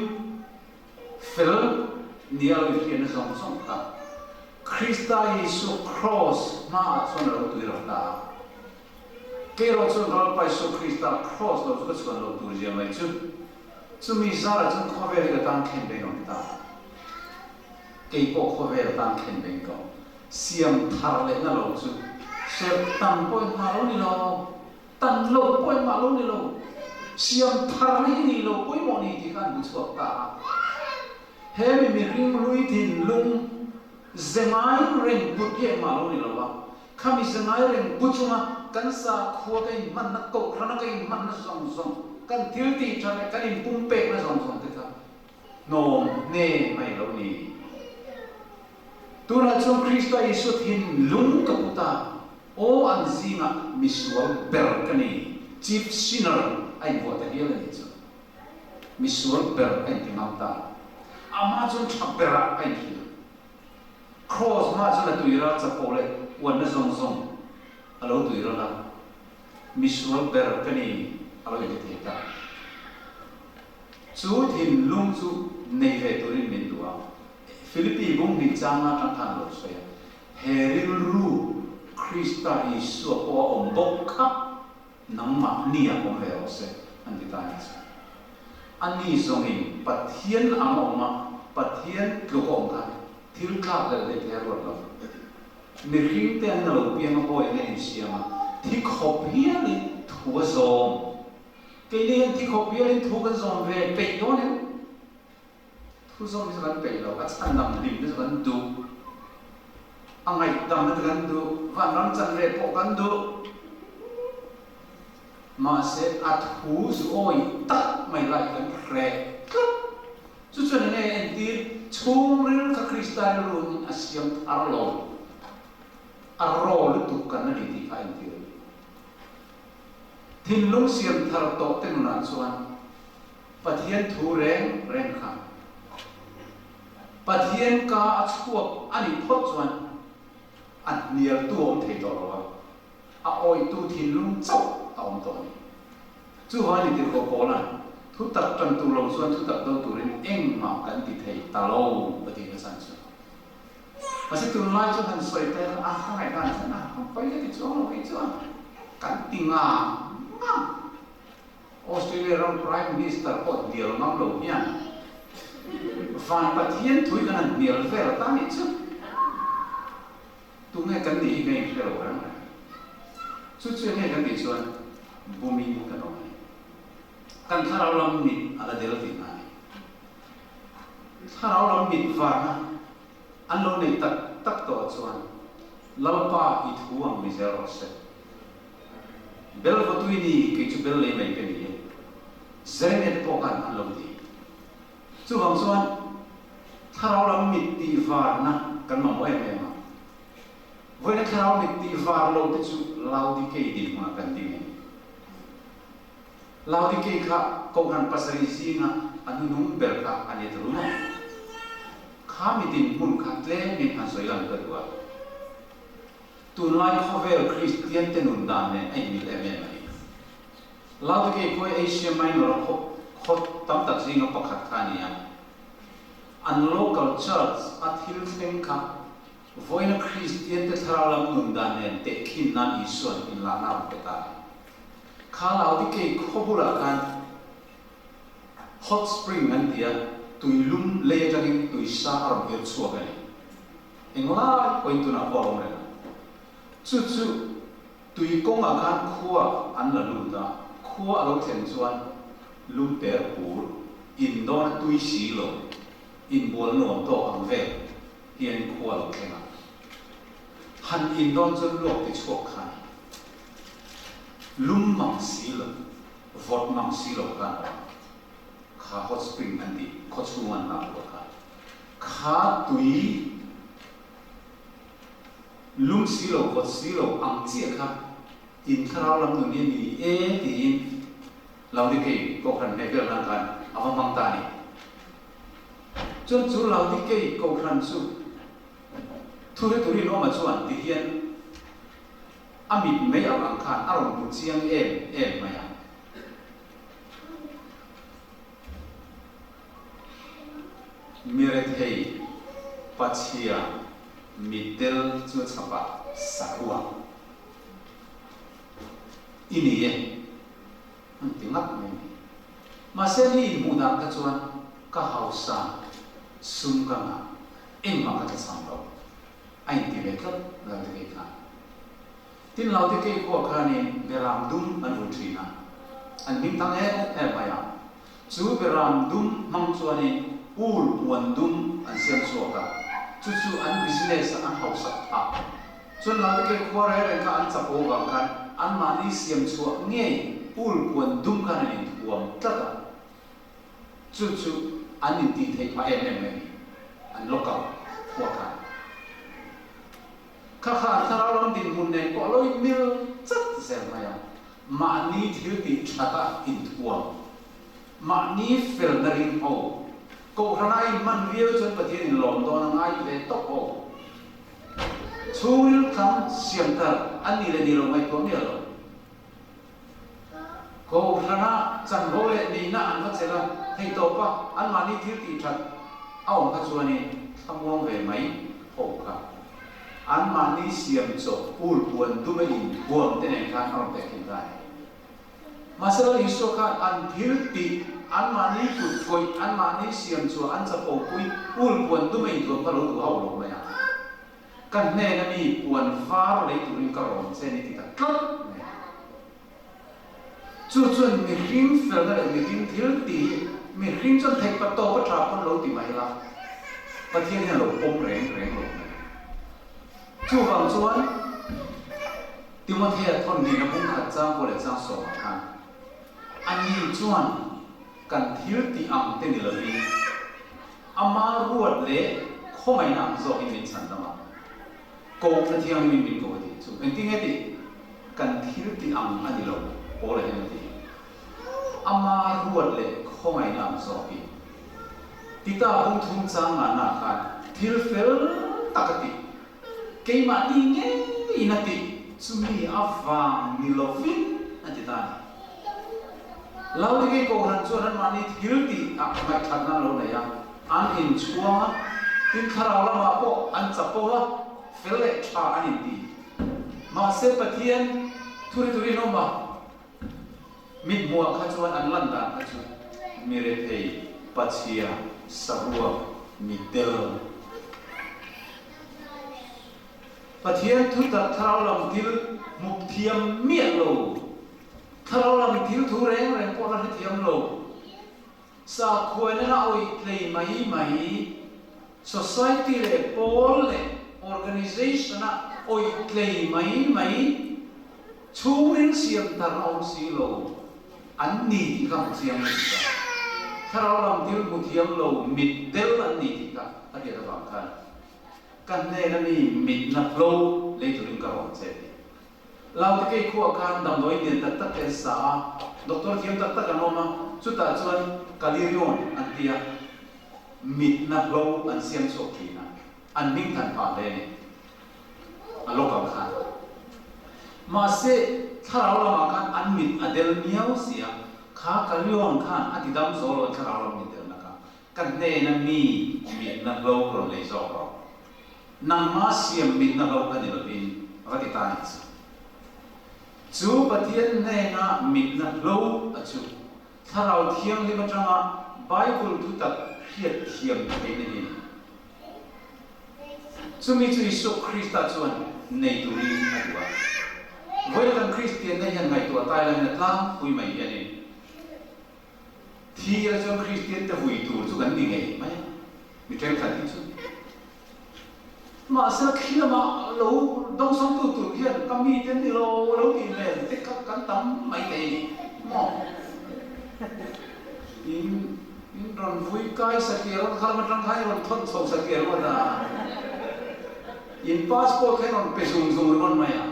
Speaker 2: fel nial hian song song ka Krista Yesu cross ma son lo tu ra ta ke ro son ro pa Yesu Krista cross lo ko son lo tu je mai chu mi sa la chung khover ga tang khen be no ta ke po khover tang khen be ko siam thar le na lo chu se tam poi ma lo ni lo tan lo poi ma lo ni lo siam thar le ni lo poi mo ni ti kan bu chu ta he mi ring lui tin lung zengai ring put ye ma lo ni lo ba khami zengai ring puchuma kan sa khuwa kai man na ko khana kai man na song song kan thil ti chane kan in pum pe na song song te ka nom ne mai lo ni tuna chung Krista Yesu thin lung ka puta o an zinga misual ber kani chief sinner ai bo ta hial ni chu misual ber ai tingam ta ama chung chapera ai hi cross ma chu na tuira chapole wan na song song alo tuira la misual ber kani alo ye te ta chu thin lung chu nei ve turin min duwa Philippi bung ni changa tang than lo soya heril ru Krista Yesu ko om bokha nang ma ni a kom ve ose an ti ta ni ani zongi pathian amoma pathian tlokom ka thil ka le te ro lo ni ring te an lo pi ma boy ne siama thi khop hian ni thua zom ke ni thi khop hian ni thu kan zom ve pe yo ne thu zom ni kan pe lo ka chan nam lim ni kan du angai dam ni kan du van ram chan ve po kan du mà sẽ thu oi tak mai lại kan re chu chu ne en ti chung ril ka Krista run asiam arlo lu tu kan ni ti ka en ti thin lung siam thar to te nu na chuan pathian thu reng kha pathian ka chuak ani phot chuan an nial tu om thei to lo a oi tu thin lung chau ông tôi chú hỏi thì có cố là thu tập trong tu lâu xuân thu tập đâu tu đến em mà cần thì thầy ta lâu bởi vì nó sản xuất và sẽ tương lai cho thằng xoay tay là không phải là thế nào không phải thì chỗ nó cái chỗ cần tình Australia rong Prime Minister có điều ngắm lâu nha và bát thiên thui cái này nhiều về là ta biết chứ tu nghe cần gì nghe về lâu lắm chú chưa nghe cần gì xuân bumi bukan orang kan tharau lam mit ala del tin ai tharau lam mit va an lo nei tak to chuan lalpa I thuang mi zero se bel vatui ni ke chu bel le mai pe ni zenet po kan an lo di chu hang chuan tharau lam mit ti va na kan ma mo em ma voi na tharau mit ti va lo te chu lau di ke di ma kan di Laudi ke kha ko han pasari singa anu nung ber kha ani truma khami tin hun kha tle min han soilam ka duwa tu lai khovel Christian tenun dan ne ai mi le me mai Laudi ke koi Asia Minor khot tam tak singa pakhat khania an local church athil theng kha voina Christian te tharalam nun dan ne te khin nan ison in la na peta Kala di ke khobula kan hot spring an dia tuilum le jangin tuisa aram el suagani engla point na bolong re chu tui kong akan khuwa an la lu da khuwa lo chen chuan lu ter pur in don tui si lo in bol no to ang ve hian khuwa lo khenga han in don chun lok ti chok khan lum mang si lo vot mang si lo kan kha hot spring an di kho chuan na lo ka kha tui lum si lo vot si lo ang chia kha in kharau lam nu ni e ti in lau di ke ko khan ne vel nan kan awa mang ta ni chun chu lau di ke ko khan chu thu he turi no ma chuan ti hian amit me ang khan aron bu chiang em ma ya miret hei pachia mitel chu chapa sakua ini ye tingap me ma se ni mu da ka chuan ka hausa sum ka ma em ma ka sam lo ai ti le ka la de ka tin lau de ke ko kha ni beram dum an u thina an bim tang e ma ya chu beram dum mang chuan ni ul wan dum an siam so ka chu an business an hausa a chun lau de ke ko re ka an chapo ga kan an ma ni siam chu nge ul wan dum ka ni tuam ta ka chu an ni ti thei pa em an local ko ka kha thara lam din mun ne ko loi mil chat se ma ya ma ni thil ti thata in tuam ma ni fel na rin ho ko khanai man viu chun pathian in lom don ngai ve tok ho chul kam siam tar an ni le ni lo mai ko ni lo ko khana chan ho le ni na an va chela thei to pa an ma ni thil ti that aw ka chuani thamong ve mai ho ka an ma ni siam cho ul puan du me in buam te ne khan on te kin dai masala iso ka an thil ti an ma ni ku thoi an ma ni siam cho an cha po pui ul puan du me in do pa lo du hau lo ma ya kan ne na mi puan far le tu rin ka ron se ni ti ta klap chu chun mi rim fel na mi rim thil ti mi rim chon thek pa to pa tra pon lo ti mai la pathian ne lo pom reng lo chu vang chuan Timothy thon ni na bung khat chang ko le chang so khan ani chuan kan thil ti am te ni lo ni ama ruat le khomai nam zo in min chan dama ko ka thiang min bin ko ti chu en ti nge ti kan thil ti am ani lo ko le hen ti ama ruat le khomai nam zo ki tita bung thum chang na khan thil fel takati cái mà đi nghe inati sumi avang nilovin nanti tani lalu cái câu hắn cho hắn mà đi thiếu thì mai thật na lâu này ya an in chua tin kharau la ma po an chapo la fele cha an đi mà se pathian thuri no ma mit mua kha chuan an lan dan kha chu mere thei pachia sarua mitel pathian thu ta tharau lam til muk thiam miet lo tharau lam til thu reng po la thiam lo sa khoi na oi play mai society le pol le organization na oi play mai chu ring siam tar na on si lo an ni ti ka siam ni ka tharau lam til muk thiam lo mit del an ni ti ka a dia ta bang khan kan ne na ni mit na flow le tu ring ka ron che lau te ke khu kan dam noi ne tak tak sa doctor thiam tak tak anoma chu ta chuan kalirion an tia mit na flow an siam so ki na an ning than pa le ni a lo ka khan ma se tharau la ma kan an mit adel miao sia kha kalirion khan atidam zo lo tharau la mi del na ka kan ne na mi mit na flow ron le zo ro nang ma siam mit na lo ka ni lo bin avati ta ni chu pathian ne na mit na lo a chu tharau thiam li ma tanga bible thu tak hiat thiam thei ni chu mi chu isu krista chuan nei tu ri atwa welcome christian ne han ngai tu tai la na tlang pui mai ani thi la chu christian te hui tu chu kan ni ngai mai mi tren kha ti chu mà sẽ khi mà lâu đông sống tu tu kia cam mi tên đi lâu thì mẹ tích các cắn tắm mấy cái mà in ron vui cái sa kia ron khăn mà ron khai ron thon sâu sa kia ron à in passport cái ron pe sung sung ron mày à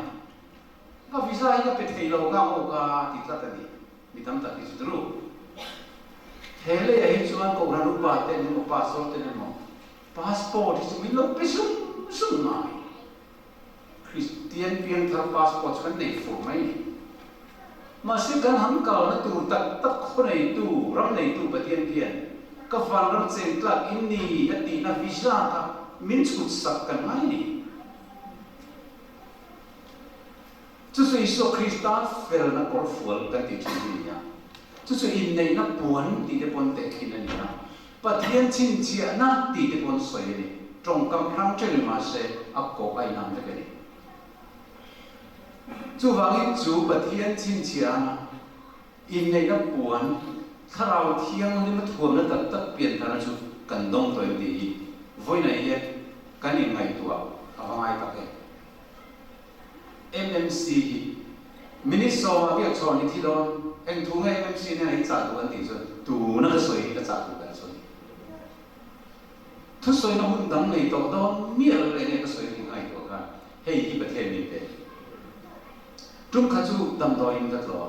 Speaker 2: cái visa cái pe thấy lâu cái ô cái thì cái gì bị tâm tắc thì rồi thế là hiện chuan cổ ra lúc ba tên nhưng mà passport tên mà passport thì mình lâu pe sung sung mày Christian pian thar passport kan nei fu mai ma se kan ham kal na tu tak tak kho nei tu ram nei tu pathian pian ka van ram chen tlak in ni ati na visa ka min chut sak kan mai ni chu su iso Christa fel na kor fual kan ti chi ni ya chu su in nei na puan ti de pon te khin ani na pathian chin chia na ti de pon soi ni trong kam rang chen ma se ak ko ai nam te ni chú vang chú bát thiên chín chia in này nó buồn thà rau thiêng nên mà thuồng nó tất tất biến thành chú cần đông tuổi đi với này ye cái này ngày tuổi không ai tắc MMC Minnesota biết chọn như thế đó anh thu ngay MMC này anh trả đủ anh tỷ rồi đủ nó cái sợi cái trả đủ cái sợi thứ sợi nó muốn đắng này tổ đó miệng lại này cái sợi thì ngày tuổi cả hay thì bát thiên mình thế trung khaju dam do in kat lo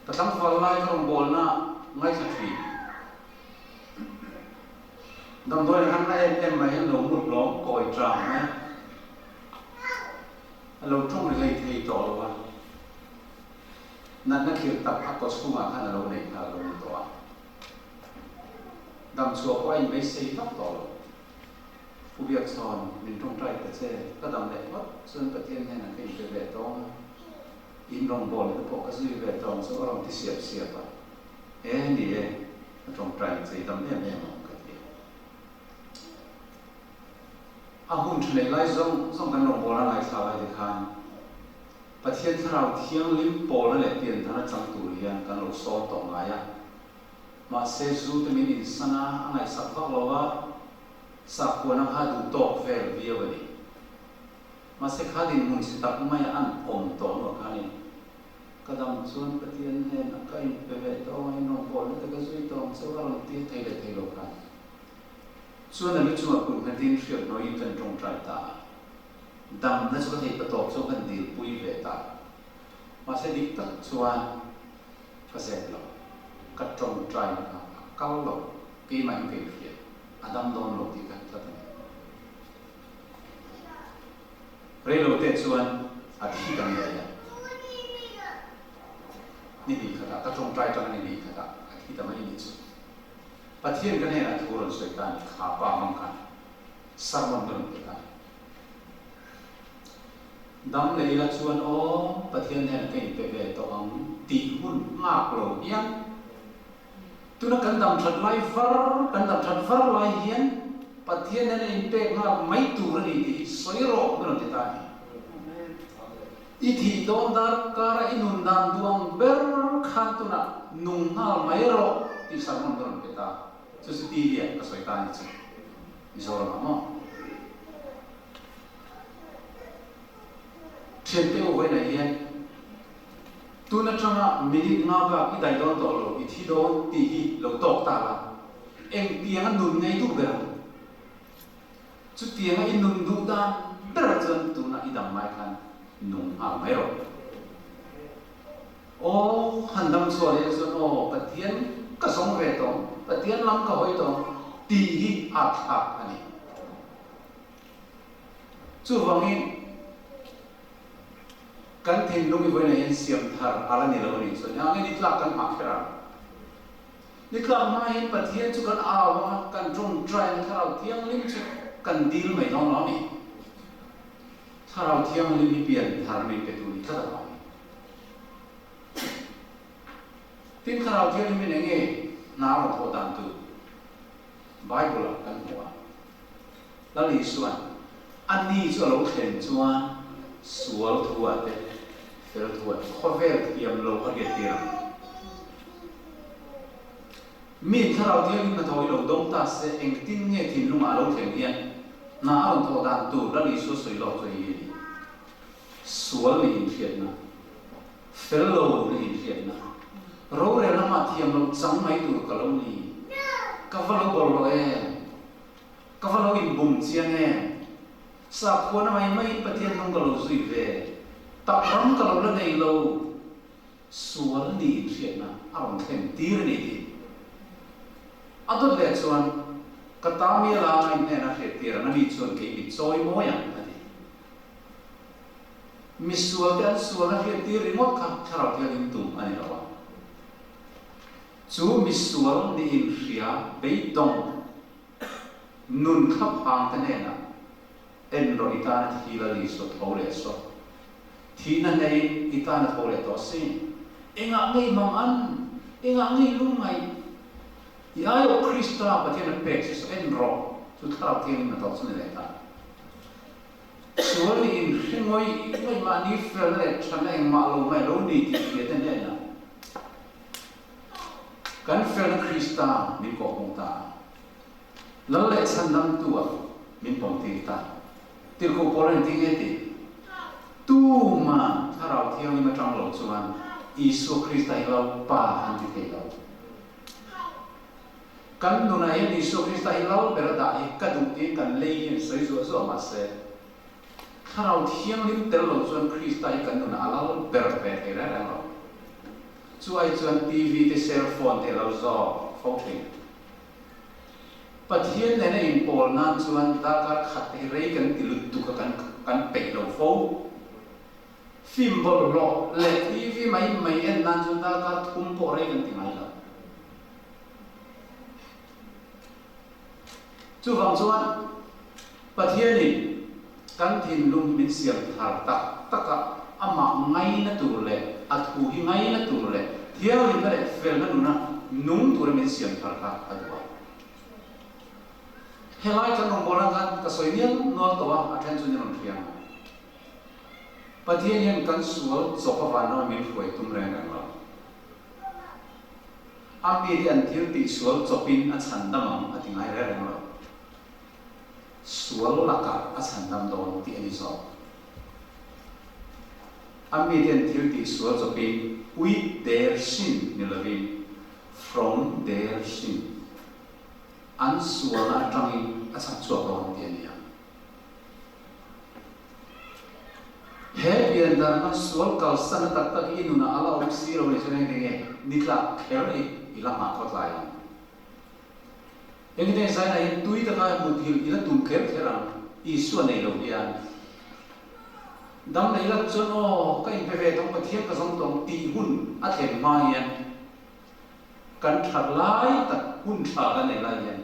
Speaker 2: tatang fal lai trong bol na ngai sa thi dam do han na em mai lo mut lo koi tram na lo trong này thei to lo wa nan na khir tak a ko su ma khan lo nei kha lo ni to dam chuo ko ai mai sei tak to lo u biak son min trong trai ta che ka dam le wat sun pathian hen na kai pe ve to in rong bol cái bộ cái gì về trong số orang thì siap à ni trong trai xây tấm em cái gì hun chune lai zong cái rong bol là lai sao lai thì khan bắt thiên thao thiêng lim bol là tiền thằng chẳng tủ hiền cái lục so tổng lại à mà se zu thì mình insana anh ấy sắp phát lo sắp quan anh hai đủ top về vía vậy mà sẽ khá định muốn sẽ tập mai ăn ổn tổn vào cái này cái dòng xuân cái tiền hay là cái về to hay nông bò nó cái duy tông sau đó là tiền thay để thay đổi cái xuân là lúc chúng ta cùng cái tiền chuyện nói cần trồng trái ta đầm nó sẽ có thể bắt đầu cho cái điều bùi về ta mà sẽ đi tất xuân cái sẽ là cái trồng trái là cao lộc cái mạnh cái việc Adam don lộc thì cái thật rồi đầu tiên xuân à khi đang vậyนี่ดีขนาดถ้าตรงใจตรงนี้ดีขนาดที่ทำให้ดีสุดประเทศกันเนี่ยนะทุกคนสวยกันขาปามังกันสร้างมันเป็นกันดำเลยละชวนโอ้ประเทศเนี่ยก็อีกเป็นแบบตัวองตีหุ่นมากโลยังตัวนักกันดำชัดไล่ฟัรกันดำชัดฟัรไล่เฮียนประเทศเนี่ยอีกเป็นมากไม่ตัวนี่ดีสวยโรคเป็นอะไร Ithi don dar kara inundan duang ber khantuna nunghal mairo ti sarmon don peta so si dia kasoitan chi isora mo chente o vai na yen tuna changa minit nga ka idai don to lo ithi don ti hi lo tok ta la eng tiang nun ngai du ber chu tiang inun du da ber chon tuna idam mai khan nung mai rồi, ô hành động xóa đi rồi, ô bát thiên cái sống về đó, bát thiên lắm cái hồi đó, tì hi ác anh ấy, chú vâng in, căn thiên lúc như này anh xiêm thar, ala ni lâu ni, rồi anh ấy đi lạc căn mắc ra, đi lạc mai bát thiên chú căn ảo, căn trung trai thảo thiêng linh chú căn deal mấy nó này.ถ้าเราเที่ยวลิมิเปลี่ยนทางมิเป็นตัวนี้ก็ได้ที่ถ้าเราเที่ยวลิมิเนี่ยไงน้าเราโทดันตัวไบเบิลกันหัวแล้วลีส่วนอันนี้ส่วนเราเห็นส่วนสวลทัวเด็ดเฟลทัวข้อเวลเทียมโลกเกียรติเรามีถ้าเราเที่ยวลิมิทอยเราดงตาเสเองติ้งเงี้ยทิ้งลงมาเราเห็นเนี่ย na ang thọ đàn tu ra li số soi lo cho yi sual ni in thiệt na fellow ni in thiệt na ro re na ma thiam lo sang mai tu ka lo ni ka va lo bol lo ka va lo in bum chiang sa khona mai pathian nong ka lo zui ve tak ram ka lo la nei lo sual ni in thiệt na aron them tir ni ti adot le chuan katamia la in na he tir na ni chuan ke bi choi mo yang ani misual dan sual na he tir rimot ka tharau tia in tum ani lawa chu misual ni in ria be dong nun khap hang ta ne na en ro ita na thi la li so tho le so thi na nei ita na tho le to sin enga ngai mam an enga ngai lung ngai yayo Krista pathian pek so en ro chu tharau thiam na to chune le ta sual ni in hingoi mai ma ni fel le chan eng ma lo mai lo ni ti ti ta ne na kan fel na Krista min ko hong ta lo le chan nam tu a min pom ti ta ti ko polen ti ge ti tu ma tharau thiam ni ma tang lo chuan Isu Krista ilaw pa han ti te lo kan nu na yan Isu Krista ilaw pero dai ka du ti kan lei hin soi zo zo ma se tharau thiam lim tel lo chuan Krista I kan nu na alaw ber pe te ra ra lo chu ai chuan TV te cell phone te lo zo phone thing pathian ne in pol nan chuan ta ka khat te rei kan ti lut tu ka kan pe lo fo phim bol lo le TV mai en nan chu ta ka thum po rei kan ti mai lo chu wang chuan pathian ni kan thin lung min siam thar tak ka ama ngai na tur le athu hi ngai na tur le thiau ni ka le fel na nuna nung tur min siam thar ka adwa helai kan nong bolang kan ka soinian nol to wa athen chu ni ron thiam pathian yan kan sual zopa vana min huai tum reng reng lo ami di an thil ti sual zopin a chan damam a tingai re reng lo sual laka a chan dam don ti ani so ami di an thil ti sual zopin with their sin ni lovin from their sin an sual a tangin a chan chuak don ti ani Happy dan na sual kal sana tak inu na ala orang siro ni sana ni nikla kerni ilang akot lain. Yang kita saya na tui tak kaya mudhil ila tungker kerang isu na ilo dia. Dam na ila jono kay peve tong pathian kasong tong ti hun athen mayan kan tharlai tak hun tha kan ila yan.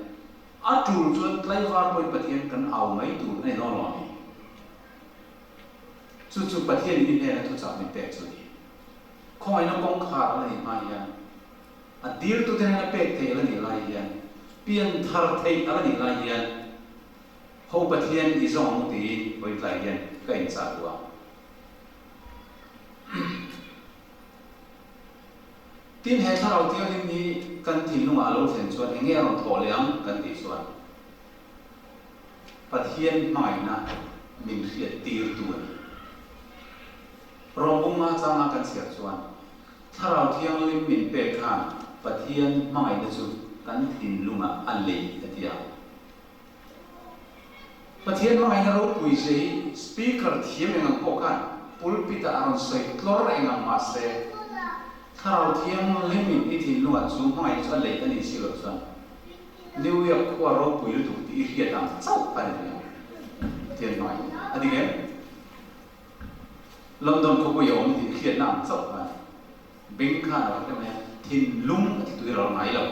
Speaker 2: Atul chuan tlai var poi pathian kan au mai tu nei no lo ni. Chu pathian ni ne na thu cha min pe chu ni khoi na kong kha la ni ma yan a dir tu ten na pe the la ni la yan pian thar thei ala ni la yan ho pathian I zong ti voi la yan ka in sa wa tin he tharau ti ni kan thin lu ma lo then chuan enge ron tho leang kan ti chuan pathian mai na min riat tir tu ni Rong bunga changa kan sia chuan tharau thiang lim min pe khan pathian mai na chu kan thin lunga an le atia pathian mai na ro pui sei speaker thiam engang ko kan pulpit aron sei tlor engang ma se tharau thiang lim min I thin lunga chu mai chu le ani si lo chuan New York ko ro pui lu ti hiat ang chau kan ni thian mai adinge London ko ko yom ti khiat nam chau ba bing kha na ka me thin lung ti tu ro ngai lo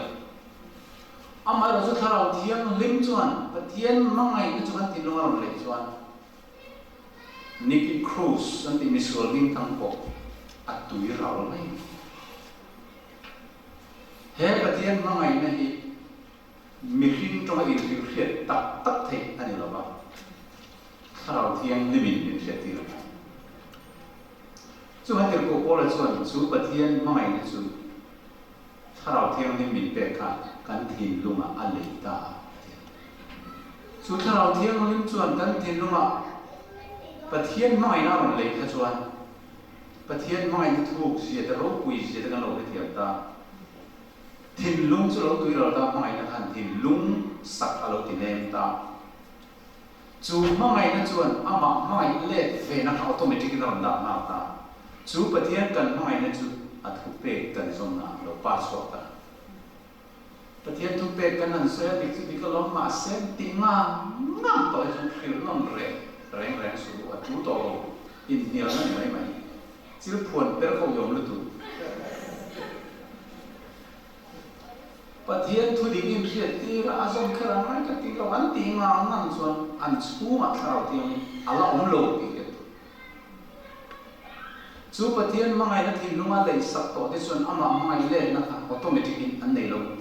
Speaker 2: amai ro chu tharau thiang lim chuan pathian mangai na chuan tin lung ro le chuan Nicky Cruz an ti misol ging tang ko at tu ro ngai he pathian mangai na hi mi hring tong I ti khiat tak tak the ani lo ba tharau thiang limin ni khiat ti lo chu han tel ko pol chuan chu pathian mai na chu tharau thiang ni min pe kha kan thin lunga a le ta chú thảo thiêng linh chuẩn căn thiên lung ạ bát thiên mai na còn lấy cái chuẩn bát thiên mai thì thuộc gì đó rốt quỷ gì đó cái lỗ cái thiệp ta thiên lung chú lỗ tuổi rồi ta mai na hành thiên lung sắc ở lỗ thiên em ta chú mai na chuẩn ama mai lệ về na automatic nó làm đạm nào ta chú bát thiên cần mai na chú à thuộc về cần dùng na lỗ password ta bát thiên thuộc về cần anh sẽ đi cái lỗ mà xem tiếng ngang tới trong phiếu nông rèn số chú tổ in nhiều này mấy chỉ là phun bé không dùng được tu bát thiên thu đi im sẽ đi ra azam khara ngay cái tiếng là anh tiếng ngang xuân anh chú mà thảo tiếng Allah ông lô bị cái tu chú bát thiên mang ngày nó thì lúc mà lấy sắc tổ thì xuân ama mang ngày lên nó automatic anh này luôn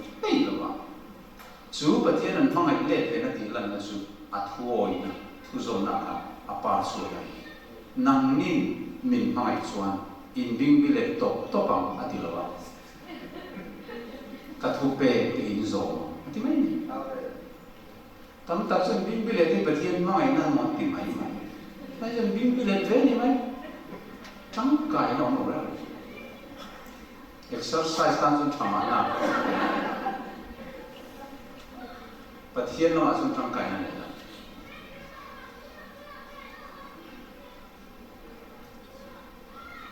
Speaker 2: chú bát thiên anh mang ngày lên về nó thì lần nó chú thuôi thu dồn nặng apart suy nang nin min mai chuan in bing bi le to pang atilawa ka thu pe ti in zo ti mai ni tam ta chen bing bi le ti pathian mai na mo ti mai na chen bing bi le ve ni mai chang kai no no ra exercise tan sun thama na pathian no sun chang kai na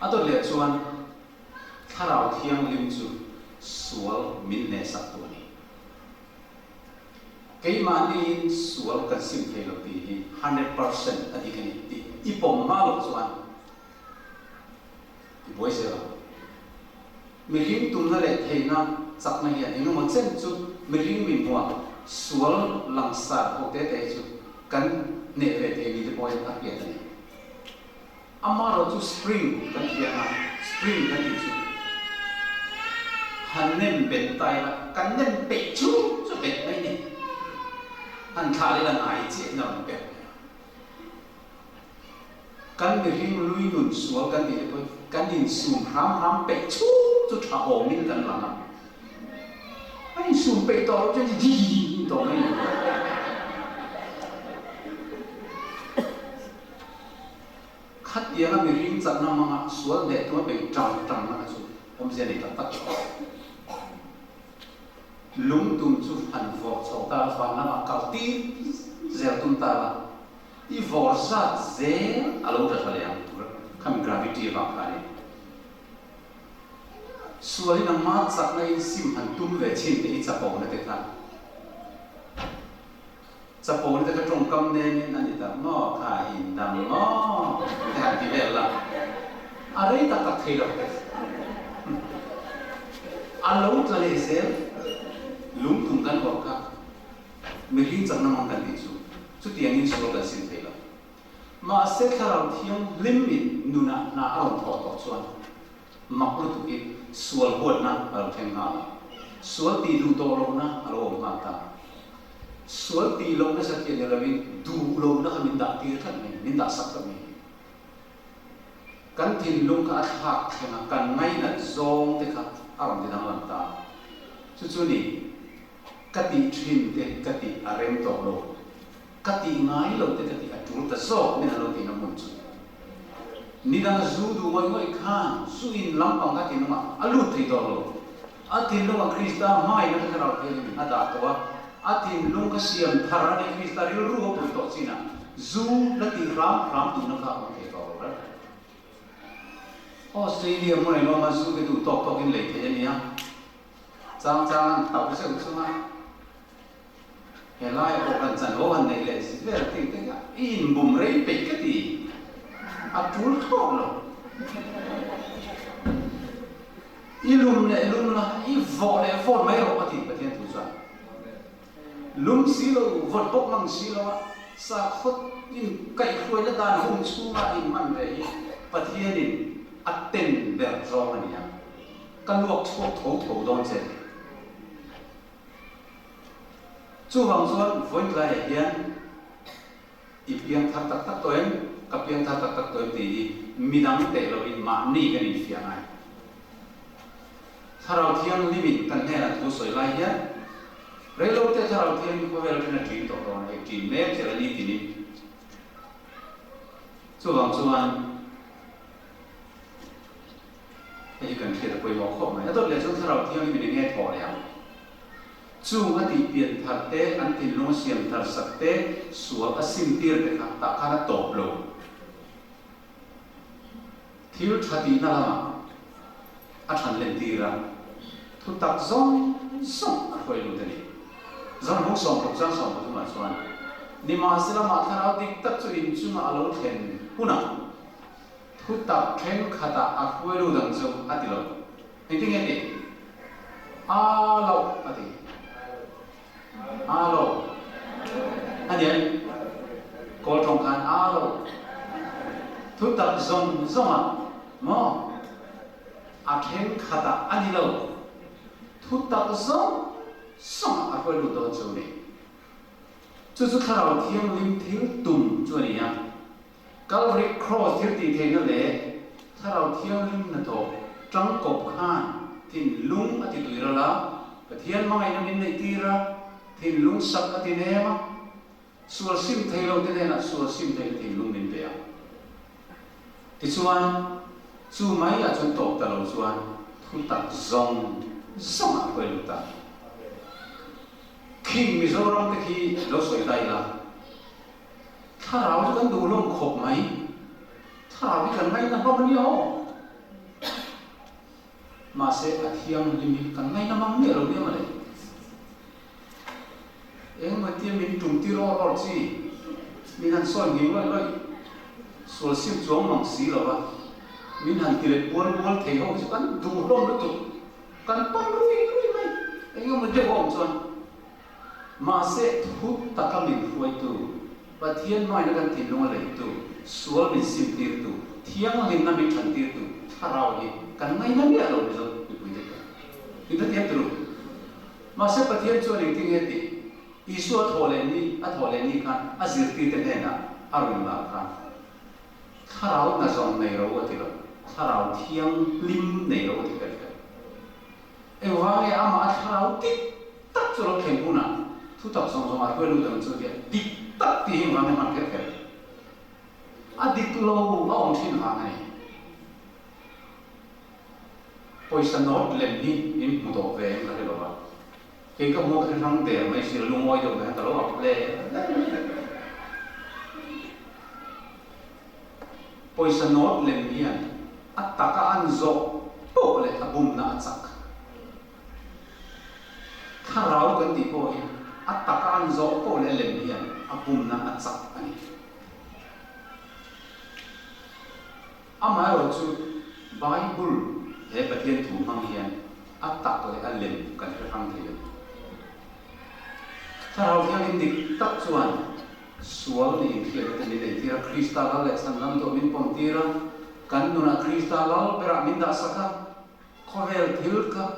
Speaker 2: ato le chuan tharau thiang lim chu sual min ne sak tu ni keima ni sual kan sim thei lo ti hi 100% adi kan ti ipom ma lo chuan ti boi se lo mi rim tum na le thei na sak na hian inu mo chen chu mi rim min huwa sual langsa o te te chu kan ne le thei ni te boi ta ke ta ni amaro chu spring kan hiana spring kan chu hanem bet tai la kan nem pe chu bet mai ni han tha le lan ai che na bet kan mi rim lui nun sual kan ni po kan din sum ram pe chu tha ho min kan la na ai sum pe to chu ji to mai khát tiếng là mình ring chặt năm mà xuống để tôi bị trầm là cái gì ông sẽ để tắt lúng tung chút hành vợ sau ta phản là cao tí dẻo tung ta là đi vợ ra dễ alo ra phải làm không gravity vào cái này xuống đi nằm mát chặt này sim hành tung về trên để chặt bầu này thế nào sa po ni ta trong kam ne ani ta ngo kha in dam ngo ta ki ve la are ta ta thei lo alo ta le se lung tung kan ko ka me rin chang na mang kan ni chu tiang in so la sin thei la ma se kharau thiam limit nuna na aron tho to chuan mak lu tu ki sual bot na alo theng ha sual ti du to lo na alo ma ta sual ti long na sa tiyan na rin du long na kami dati kan min da sak kami kan tin long ka at hak kaya kan ngay na zong te ka aram din ang lanta susuni kati trin te kati arem to lo kati ngay lo te kati atul ta so min alo tin ang munchu ni dang zu du ngoy ngoy kan su in lampang ka tin nga alut te to lo atin lo ang Krista mai na ka raw tin ada to atin lung ka siam tharani Krista ri ru ho to china zu la ti ram tu na ka ke to ra Australia mo no ma zu ke du tok in le the ni ya chang tau se u suma he lai o kan chan ho han nei le si ve ti te ka in bum rei pe ka ti a tul tho lo ilum la I vo mai ro ati pa tian tu sa lum silo vot bok mang silo sa khot in kai khoi la dan hum chunga in man ve pathian in atten ver zo ania kan luak chok tho don che chu wang zon voin la hian ipiang thak tak toem kapiang thak tak toem ti midang te lo in ma ni kan in fiang ai tharau thiang limit kan hela thu soi lai hian relo te tharau thiam ko vel thena tin to ron e tin me te ni tin chu wang chuan e kan thia ko mo kho mai to le chu tharau thiam ni nge tho le chu ma ti pian thar te an tin lo siam thar sak te suwa asim tir te kha ta kha na top lo thil thati na lama a than len tira thu tak zong song a khoi lu te ni zong hong song thok zang song tu ma chuan ni ma sila ma tharau dik tak chu in chu ma alo then puna thu tak then khata a khoi lu dang chu a ti lo engting e ti a lo a ti alo anh em cô trong khán alo thu tập zong zong à mo a khen khata anh lo thu tập zong zong à quay lụt đó chỗ này chú chú khảo thiêng lim thiếu tùng chỗ này à Calvary cross thiếu tì thế nó lệ khảo thiêng lim là thổ trắng cột khan thìn lúng ở thì tụi ra lá và thiên mang nó bên này tì ra thìn lúng sắc ở thì nè mà sủa sim thấy lâu thế này là sủa sim thấy thìn lúng bên bể thì chuan chú mấy à chú tổ ta lâu chuan thu tập zong zong à quay lụt ta khi Mizoram thì khi lo soi đây là thà rau cho con đủ lông khop mấy thà rau cái cần mấy nó bao nhiêu mà sẽ ở thiêng thì mình cần mấy nó mắm nhiều đâu mà đấy em mà tiêm mình trùng tiro rồi chi mình ăn soi nhiều rồi soi sim chuông mỏng xí rồi ba mình ăn tiệt buồn buồn thấy không chứ cần đủ lông nữa tụ cần bông rui mấy em mà chơi bóng chuan mà sẽ hút tất cả mình phơi tu và thiên mai nó cần thiên long lấy tu sual mình sim tiệt tu thiên mà mình nằm mình thành tiệt tu thà rau gì cần ngay nằm nhà rồi rồi bị quên được thì nó tiệt tu mà sẽ bắt thiên cho linh tinh hết đi Isu thổ lên đi kan azir ti te na arun la kan tharau na zong nei ro ti lo tharau thiang lim nei ro ti ka e wa nge ama tharau ti tak chu lo khen puna thu tak song song a ko lu dang chu dia dik tak ti hin wa nge man ke ke a dik lo a ong thin ha ngai poisa not lem hi in mu do ve la re ba khi có mua cái rong tiền mấy xưa luôn ngồi dùng cái tàu học lê, bây giờ nốt lên miền, ắt ta cả ăn dọc, bộ lệ ta bùng na chắc, thà rau cái gì bộ hiện, ắt ta cả ăn dọc bộ lệ lên miền, bùng na chắc anh, amai rồi chú Bible hệ bát thiên thủ mang hiện, ắt ta cái ăn lên cái rong tiền thà thiang in dik tak chuan sual ni thil te ni dei tira Krista la le san lam do min pom tira kan nuna Krista la pera min da saka khovel thil ka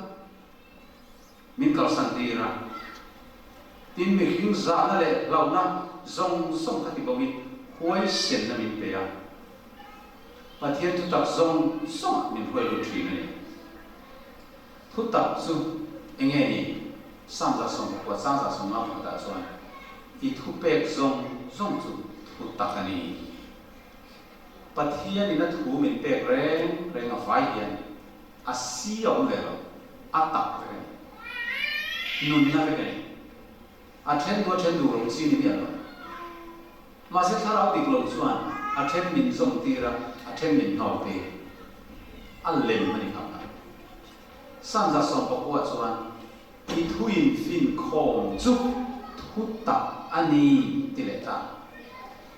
Speaker 2: min kal san tira tin mi hing za na le lau na zong song ka ti bo mi huai sen na min pe ya pa thian tu tak zong song min huai lu thi ni thu tak zu enge ni sang ra song qua sang ra song ma pa da chuan I thu pek zong zong chu thu tak ani pathian ina thu min pek reng a vai hian a si om ve lo a tak ve nun na ve a then du ro chi ni ya lo ma se thara dik lo chuan a then min zong tira a then min no te a lem mani ka sang ra song pa kwa chuan I thuin fin khom chu thu tak ani ti le ta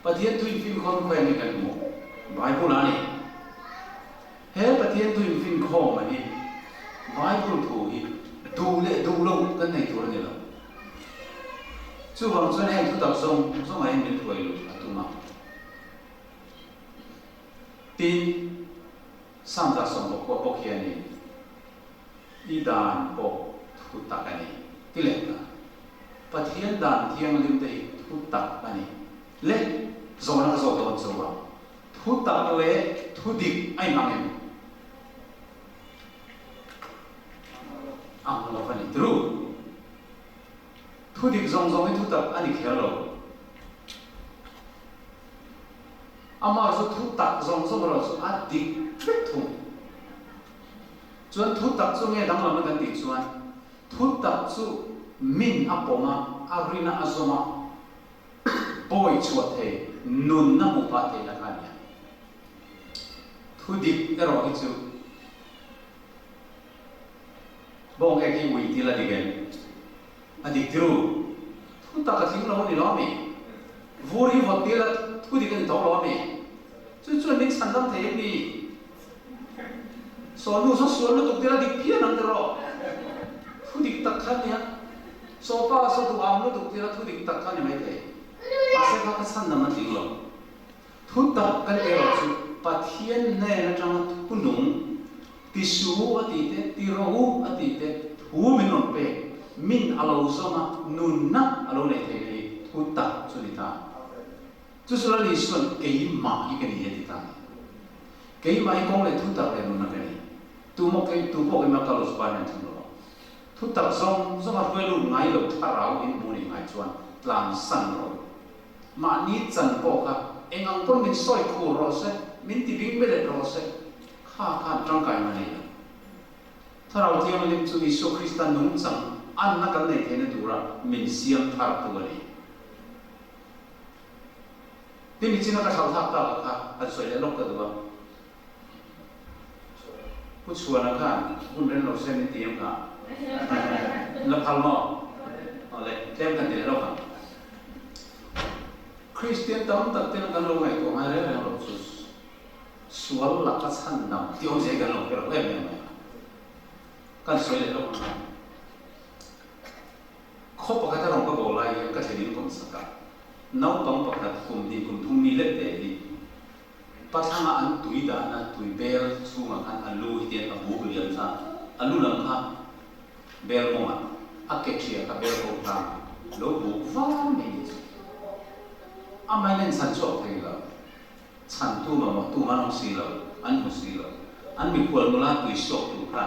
Speaker 2: pathian thuin fin khom khwen ni kan mo Bible ani he pathian thuin fin khom ani Bible thu hi du lo kan nei tur ni lo chu wang chuan he thu tak song ai min thoi lu atuma tin sam da song ko ko khian ni I dan ko thu tak ani ti le ta pathian dan thiang lim te thu tak ani le zona zo don zo ba thu tak le thu dik ai mang em ang lo pani true thu dik zong zong thu tak ani khelo ama zo thu tak zong zong ro zo a dik thum chuan thu tak chu nge dang lam kan ti chuan thu tak chu min aponga arina azoma boy chuat he nun na mu pa te la kania thu dik ero hi chu bong e ki wi ti la digen adik tiru thu tak ka thing lo ni lo mi vuri vot ti la thu dik kan to lo mi chu chu nik san dam the ni so nu so so lu tuk ti la dik pia nang ro thu dik tak khan ya so pa so tu am lu tuk ti la thu dik tak khan mai the ase ka san na ma ting lo thu tak kan te ro chu pathian ne na chang punung ti su ati te ti ro ati te thu min non pe min alo zoma nun na alo le the le thu tak chu ni ta chu su la li sun ke ma hi ke ni ti ta ke ma hi kong le thu tak le nun na ke ni tu mo ke ma ka lo spa na tin lo thu tak zong zong a pe lu ngai lo tha rao in mu ni ngai chuan tlang san ro ma ni chan po ka engang pon min soi khu ro se min ti bing be le ro se kha trang kai ma ni tharau thiam lim chu Isu Christan nung chang an na kan nei thene tura min siam thar tu ni ti mi china ka thau thak ta ka a soi le lok ka do pu chuan ka bun ren lo se ni tiam ka la phal mo le tem kan de lo ka Christian tam tak ten kan lo ngai to ngai re lo chu sual la ka san nam tio je kan lo ke lo em em kan soi le lo ka kho pa ka ta rong ka bo lai ka the din kom sa ka nau pang pa ka kum ni kum thum mi le te ni pa thanga an tui da na tui bel chu ma kan alu hi te ka bu bi yan sa alu lam kha bel mo ma a ke thia ka bel ko ta lo bu va me ni amai len san cho thei la chan tu ma tu ma nong si la an mu si la an mi kwal no la tui so tu kha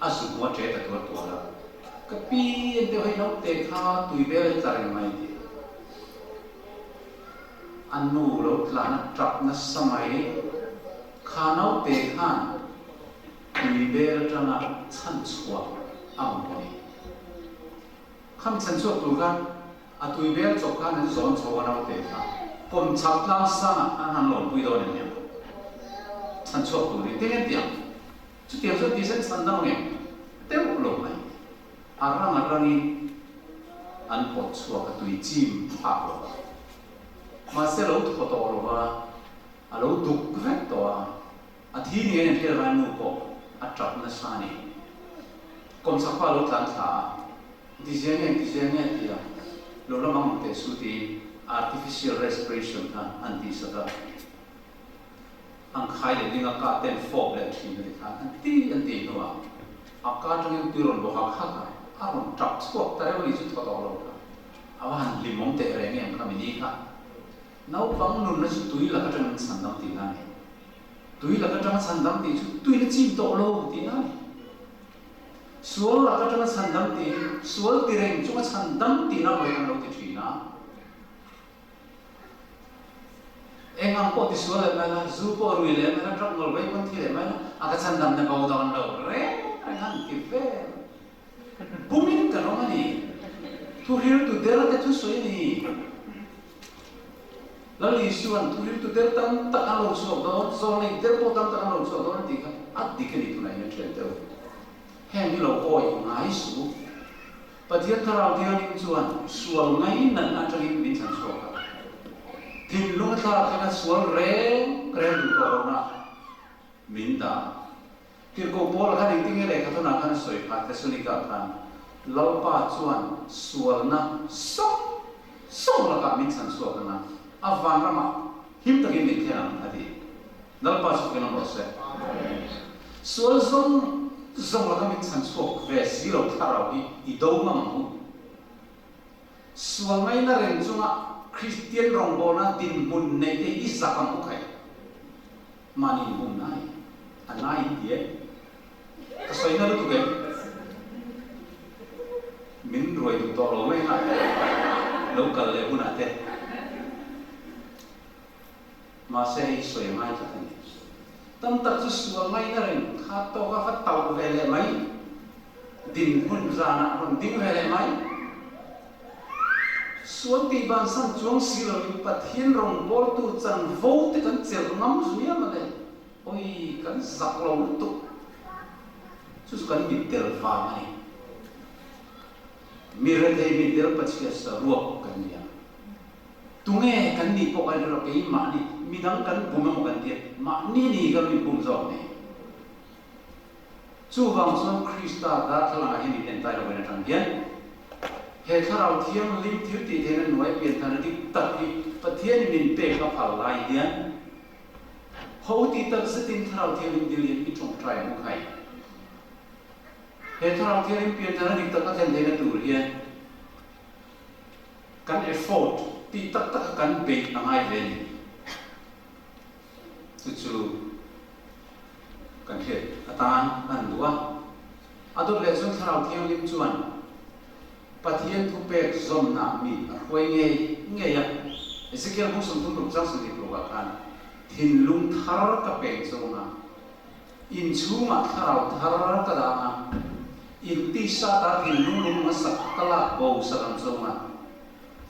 Speaker 2: asu ko che ta to la ka pi en te hoi no te kha tui bel tar mai ti an nu lo tla na trap na samai kha nau te khan tui bel tanga chan chua am ni kham chan chua tu kha a tui bel chok khan an zon chwa nau te kha pom chap la sa an han lon pui do ni chan chua tu ni te ngen tiang chu tiang so ti sen san dang nge te lo mai arang an pot chua ka tui chim pha lo ma se lo tho to lo ba a lo duk vek to a thi ni ne thel ran nu ko a trap na sa ni kom sa pa lo tlan tha di jeng ti lo la mang te su ti artificial respiration ta an ti sa ka ang khai le dinga ka ten fog le thi ni tha an ti no a ka tang tu ron bo ha kha ka a ron trap chua ta re ni chu tho to lo ka awan limong te re nge ka mi ni ka nau pang nun na chu tui la ka tang san dam ti na ni tui la ka tang san dam ti chu tui na chim to lo ti na ni sual la ka tang san dam ti sual ti reng chu ka san dam ti na mai kan lo ti thi na engang po ti sual le ma zu po ru le ma trak ngol bai kon thi le ma a ka san dam na ba don lo re ngan ti fe bumin ka no ni tu hir tu der te tu soi ni lali suan tu hir tu der tam ta alo so do so ni der po tam ta alo so do ti ka at di ke ni tu na ni chen te heng ni lo oi ngai su pathian tharau dia ni chuan sual ngai nan na chang in chan so ka tin lu ta ka sual re kren du to na min da kir ko bol ka ding ting le ka to na kan soi pa te suni ka kan lo pa chuan sual na so la ka min chan so ka na avan rama him ta gi ni thena adi dal pa su ke na ro se sual zong la ka min chan so ve zero tharau i do ma mu sual mai na ren chunga Christian rong bona din mun nei te i zakam u khai mani mun nai anai die ka soi na lu tu ge min rồi tụ to lố mấy ngại lâu cần lệ bún thế mà sẽ soi ngay cho thành tâm tập cho sửa ngay đó rồi khát to các phát tàu về lệ mấy đình hôn ra nạ hôn tiếng về lệ mấy xuống tì bàn sang chuông xì lờ mình bật thiên rồng bó tu chẳng vô thì cần chèo ngắm dưới mà này ôi cần giặc lâu lúc tục chú cần bị tiêu phá này mi ra thấy bị tiêu bật chia sẻ ruột cần gì tung nghe cần đi bộ ai rồi cái mà đi mi đang cần bùm một cần tiền mà ni cần bị bùm giọt này chú vàng xuân Krista đã thằng ai đi đến tay rồi bên trong hiến hệ thao thiêng linh thiếu tị thế nên nói biển thằng đi tập đi và thiên mình bể các phật lại hiến hậu tị tập rất tin thao thiêng linh đi liền bị trồng trái một ngày hệ thao thiêng linh biển thằng đi tập các thiên thế nên đủ hiến căn effort tị tập tất căn bể ở hai bên chú cần thiết tan ăn đũa adot lệ xuân thao thiêng linh chuan Pathian thu pek zom na mi khoi nge ya Ezekiel mu som thum ruk sang sung ro ka kan thin lung thar ka pek zona in chunga thar ka da na in ti sa ta thin lung ma sak kala bo sa ram zona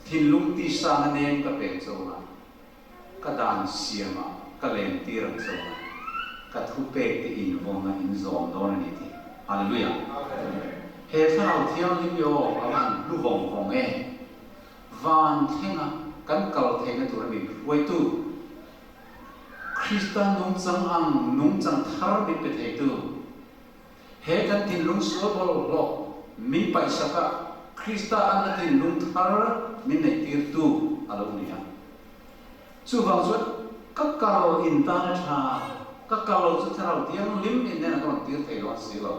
Speaker 2: thin lung ti sa na nem ka pek zona ka dan siama ka lem ti ram zona ka thu pek ti in vong in zom don ni ti hallelujah hệ thao thiêng linh yo aman lu vong vong e van thenga kan kal thenga tur mi wai tu Krista nung chang thar mi pe thei tu he kan tin lung so bol lo mi pai saka Krista an tin lung thar mi nei tir tu alo nia chu wang suat các kal in ta na tha các kal chu thao thiêng lim in na kon tir thei lo si lo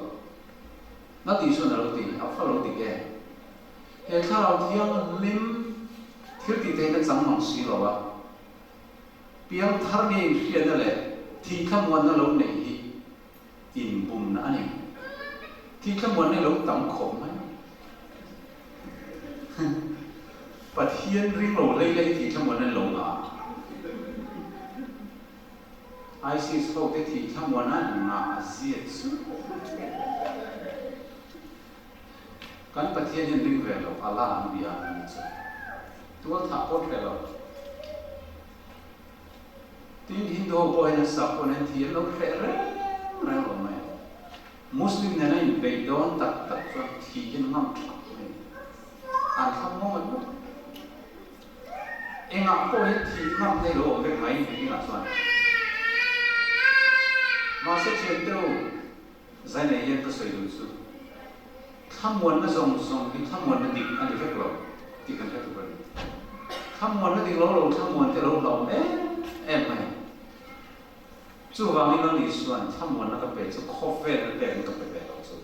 Speaker 2: nó đi xuống là đi, học pháp lâu đi cái, hệ thao thiêng lim thiếu đi thấy nó chẳng mong xí rồi à, biếng thar này hiện ra thì khăm quan nó lâu này in bùm nã này, thì khăm quan này lâu tắm khổm ấy, bát hiên riêng lâu lấy thì khăm quan này lâu à, ai xí số cái thì khăm quan này ngã giết kan pathian hin ring ve lo ala an bia ni chu tu tha ko the lo tin hin do boy na sa ko nen thi lo re lo mai muslim ne nai be don tak so thi hin ngam an kham mo man enga ko hin thi ngam ne lo ve mai ni la so ma se chen teu zai ne yen ko soi lu chu tham muốn nó rồng cái tham muốn nó định anh được rồi thì cần phải thực hiện tham muốn nó định lâu tham muốn thì lâu em này chú vào những cái lý xuân tham muốn nó cái bề cho coffee nó bề nó cái bề đó rồi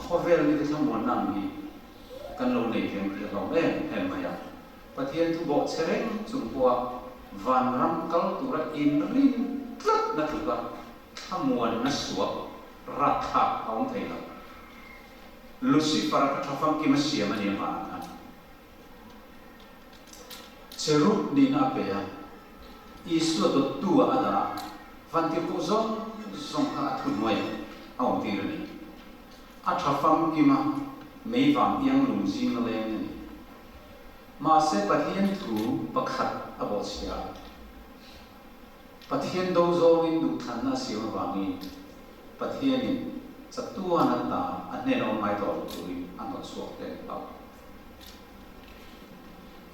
Speaker 2: coffee nó cái tham muốn làm gì cần lâu này thì lâu em này à và thiên thu bộ sereng chúng qua van ram kal tu ra in rin rất là thực là tham muốn nó xuống rát tháp ông thấy không Lucifer ka thafam ki masia mani ma kan cherub ni na pe ya isu to tu ada van ti ko zong ka thu noi aw ti ri a thafam ki ma mei wang yang lung jing le ni ma se pathian thu pakhat abo sia pathian do zo in du than na siwa wangi pathian ni Satuan anta ane no mai to tui an suak te pa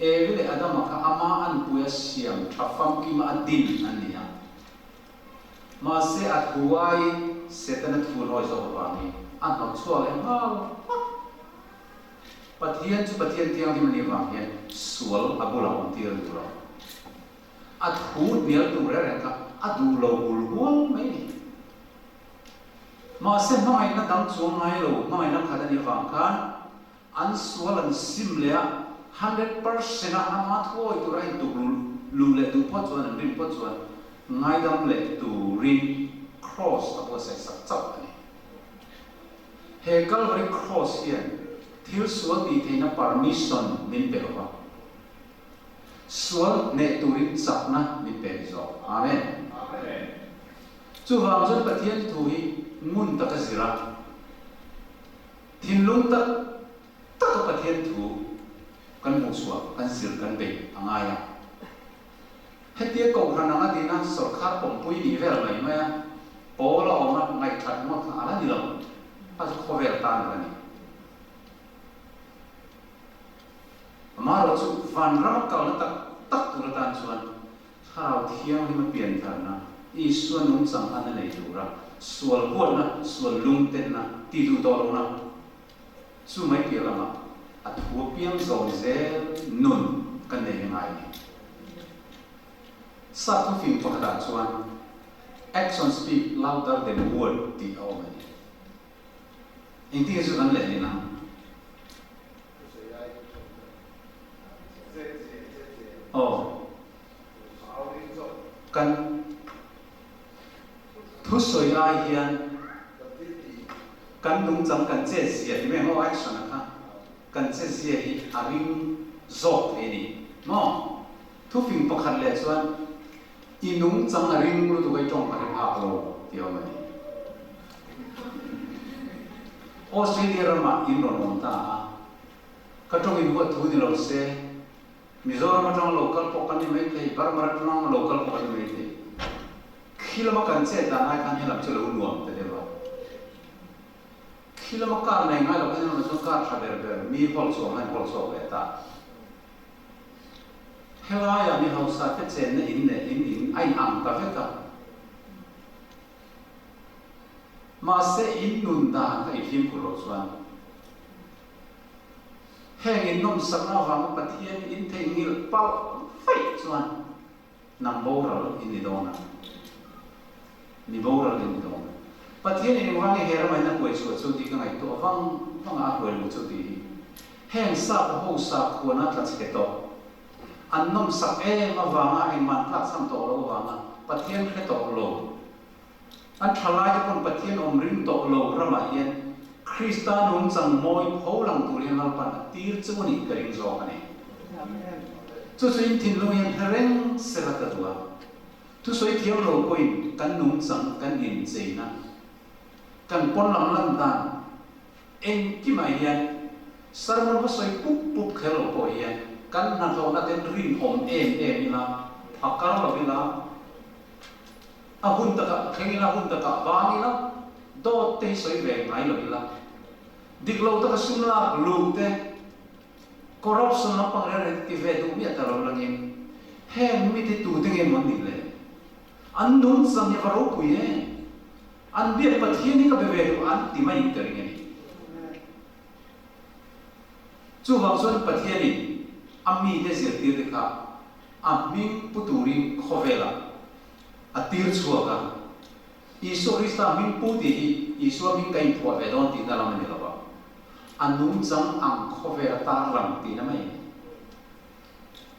Speaker 2: e vile adam ka ama an puya siam thafam ki ma din ania ma se athuai setan thu roi zo wani an no chuak e ma pathian tiang di mani wang hian sual abula on tir du ro athu nial tu re ka adu lo bul bul mai mà xem nói nó đóng xuống ngay rồi nói nó khá là nhiều vàng kan ăn số lần sim lệ 100% là ama thôi tụi anh tụi lù lệ tụi pot chuan rin pot chuan ngay đâm lệ tụi rin cross ở bên sai sắc chắp này hệ cái cross hiện thiếu suốt thì thấy nó permission min bể qua suốt nệ turin sắp na min bể rồi amen chú vàng dân bát thiên thui mun ta cái gì ra thiên lung ta ta cái bát thiên thu kan mu suwa kan sir kan be angaya hetia ko rana nga dina sarkar pompui ni vel mai ma pola oma ngai that mo tha ala ni lo pas ko vel tan ani amaro chu van ram kal na tak tak tu tan chuan harau thiang ni ma pian thar na i suan nung sang an nei tu ra sual huat na sual lung ten na ti du to lo na chu mai pi lama a thu piang zo zel nun kan nei ngai ni sa tu film pakada chuan action speak louder than word ti awmani inti su kan le ni na kan thu soi ai hian kan nung chang kan che sia ni me ho action kha kan che sia hi aring zo ni no thu film pakhat le chuan i nung chang aring lu tu kai tong ka ha lo ti awmani Australia rama in ron ta ka tong in ho thu ni lo se Mizoram atong local pokan ni mai thei Burma atong local pokan ni mai thei khilama kan che ta nai kan helam chelo nuam te dewa khilama kar nei ngai lo kan no so kar thaber ber mi hol so ngai hol so ve ta helaya ni hausa te chen ne in ai ang ka ve ka ma se in nun da ka i phim ku ro chuan heng in nom sakna wang pathian in thei ngil pau fai chuan nam boral in ni dona ni boral in ni dona pathian in wang her mai na koi chu chu ti ka ngai to wang a koi lu chu ti heng sa ho sa ko na tla che to an nom sak e ma wanga in man tla sam to lo wanga pathian khe to lo an thalai kon pathian om ring to lo rama yen Krista nung chang moi pho lang tu rian hal pan tir chu ni karing zo ani chu suin thin lo yen hereng se la ta tua tu soi thiam lo koin kan nung chang kan in cheina kan pon lam lam dan en ki mai yan sarmon ba soi pup khelo ko yan kan na lo na ten rin om em ila akar lo bila ahun ta khengila hun ta ka ba ni la do te soi ve ngai lo bila diklo ta sumla lute corruption na pangre ti ve du mi ta lo langin he mi ti tu te nge mon ni le an nun sam ya ro ku ye an bi pathian ni ka be ve du an ti mai ka ri ni chu wang son pathian ni ami de zir ti de kha aming puturi khovela atir chua ka Isu Krista min pudi Isu min kain phua ve don ti dalam ni lawa anung chang ang khovera ta ram ti na mai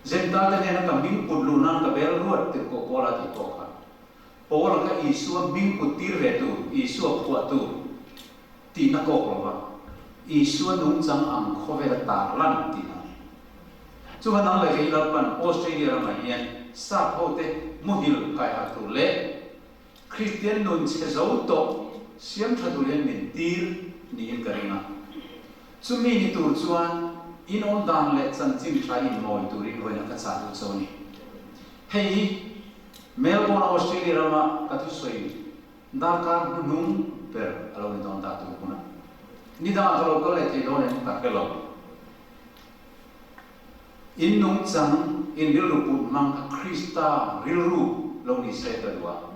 Speaker 2: zenta te ne na min pudlu nan ka bel ruat ti ko pola ti ko kha pola ka Isu min putir ve tu Isu phua tu ti na ko lawa Isu nung chang ang khovera ta ran ti na chu han lai ke lapan Australia ma yen sa phote muhil kai ha tu le Christian nun che zo to siam thadurian min tir ni in karinga chumi ni tur chuan in on dan le chan chim thai in moi turin hoina ka cha lu choni hei Melbourne Australia rama ka thu soi Dakar nung per alo ni don ta tu kuna ni da alo ko le ti don en ta kelo in nung chang in bil ru put mang ka Krista rilru lo ni se ta dua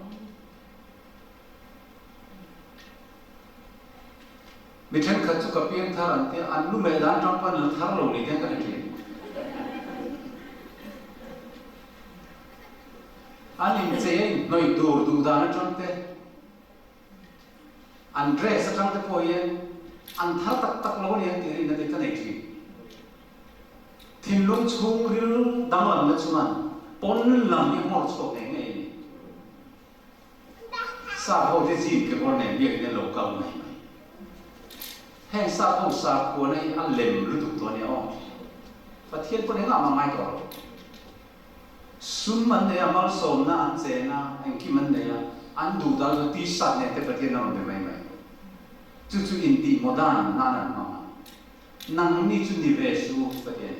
Speaker 2: Mithen khatsu kapian thar ante annu medan tang pan thar lo ni te ka ni ani che noi dur du dan tang te an dress tang te poye an thar tak tak lo ni ti ri na te ka nei thi thin lung chung ril dang lam na chuan pon lam ni mor chok ne nge ni sa ho te ji ke bor ne bi ne lo ka mai heng sa ho sa ko nei an lem lu tu to ne o pathian pon nga ma mai to sum man ne amal som na an che na en ki man ne ya an du dal ti sa ne te pathian na be mai mai chu chu in di modan na na ma nang ni chu ni ve su pathian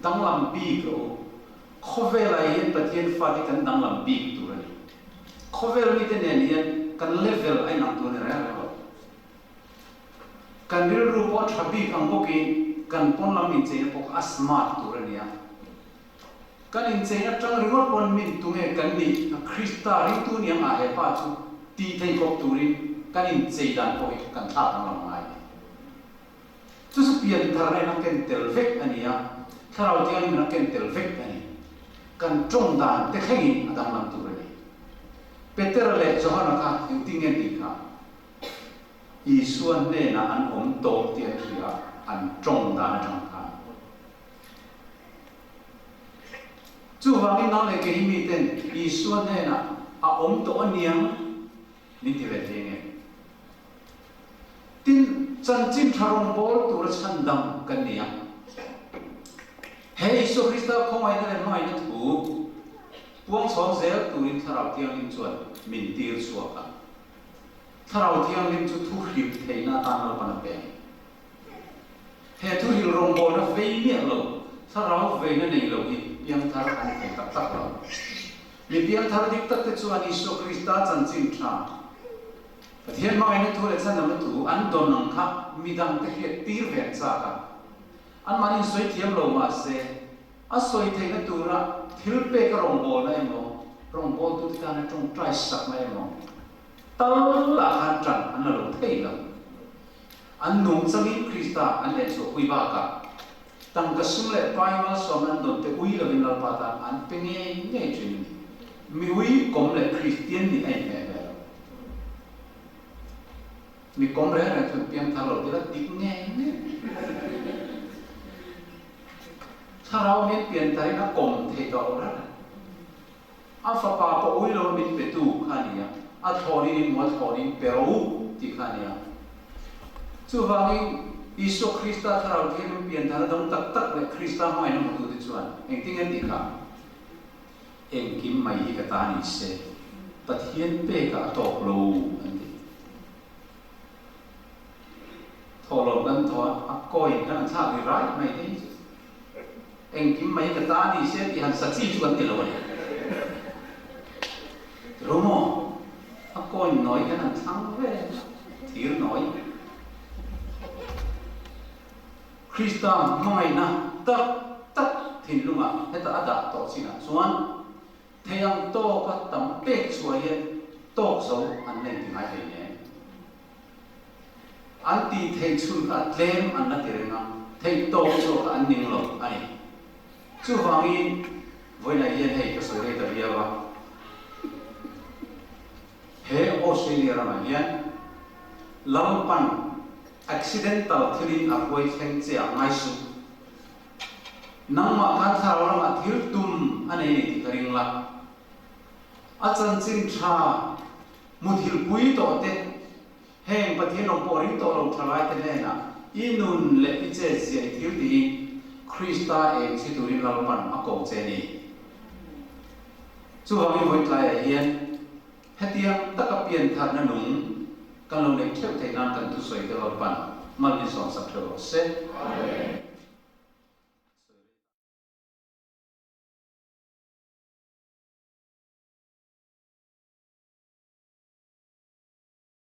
Speaker 2: dang lam bi ko khovel ai yen pathian fa ki kan dang lam bi tu ran khovel mi te ne yen kan level ai nang tu ne ra kan ril ru po thabi ang boki kan pon lam in che pok asmat tu ran ya kan in che na tang ringot pon min tu nge kan ni krista ri tu ni ang a he pa chu ti thei kop tu rin kan in che dan po kan tha tang lam ai chu su pian thar nei na ken tel vek ania tharau tiang na ken tel vek ani kan trong dan te khengi adang lam tu ran Peter le Johana ka yung tingin di ka Isuan ne na an to tiyan siya an trong da na chang ka Chu wangin na le ke himiten Isuan ne na a to aniyang ni ti ve tinge tin chan chin tharong bol tu ra chan dam kan niya He Isu Krista khomai na le mai na thu Puang chong zel turin tharau tiang lim chuan min tir suaka tharau tiang lim chu thu hrip theina tanal pan pe he thu hil rong bol na vei mi lo tharau vei na nei lo hi piang thar an thei tak tak lo mi piang thar dik tak te chuan Isu Krista chan chin tha pathian mai na thu le chan na tu an don nang kha mi dang te he tir ve cha ka an manin soi thiam lo ma se a soi theina tura thil pe ka rong bol na emo rong bol tu ta na trong trai sak na emo tal la han chan an lo thei lo an nung changin Krista an le so ui ba ka tang ka sum le primal som an don te ui lo in la pa ta an pe nge nge chin mi ui kom le Christian ni ai me me mi kom re na tu piang tha lo ti la dik nge nge Tharau min pian tai na kom thei to ra a fa pa po ui lo min pe tu khania a thori ni mo thori pero ti khania chu wangi Isu Krista tharau the min pian thar dong tak tak le Krista mai na mu tu chuan eng ting en ti kha eng kim mai hi ka ta ni se pathian pe ka tok lo an ti tholo kan tho a koi kan tha ri rai mai te Eng kim mai ka ta ni se ti han saksi chu kan ti lo ni Romo a koi noi kan an thang ve thir noi Krista mai na tak tak thin lunga heta ada to sina chuan theyang to ka tam pek chuai tok zo an len ti mai he ne an ti thei chun ka tlem an na ti renga thei to zo ka an ning lo ai Chu wangin voi na yen hei ka sore ta ria ba he Australia ra ma hian lampan accidental thirin a hoi theng che a ngai su nang ma kan thar la ma thir tum anei ni ti karing la a chan chin tha mu thil pui to te heng pathian ong poring to lo thalai te ne na inun le i che sia thir ti Krista e si turin lalpan ako che ni chu wangi voi tlai hian hetiang takapian thar na nung kan lo nei theu thei nan kan tu soi te lalpan mal ni som sak thelo se amen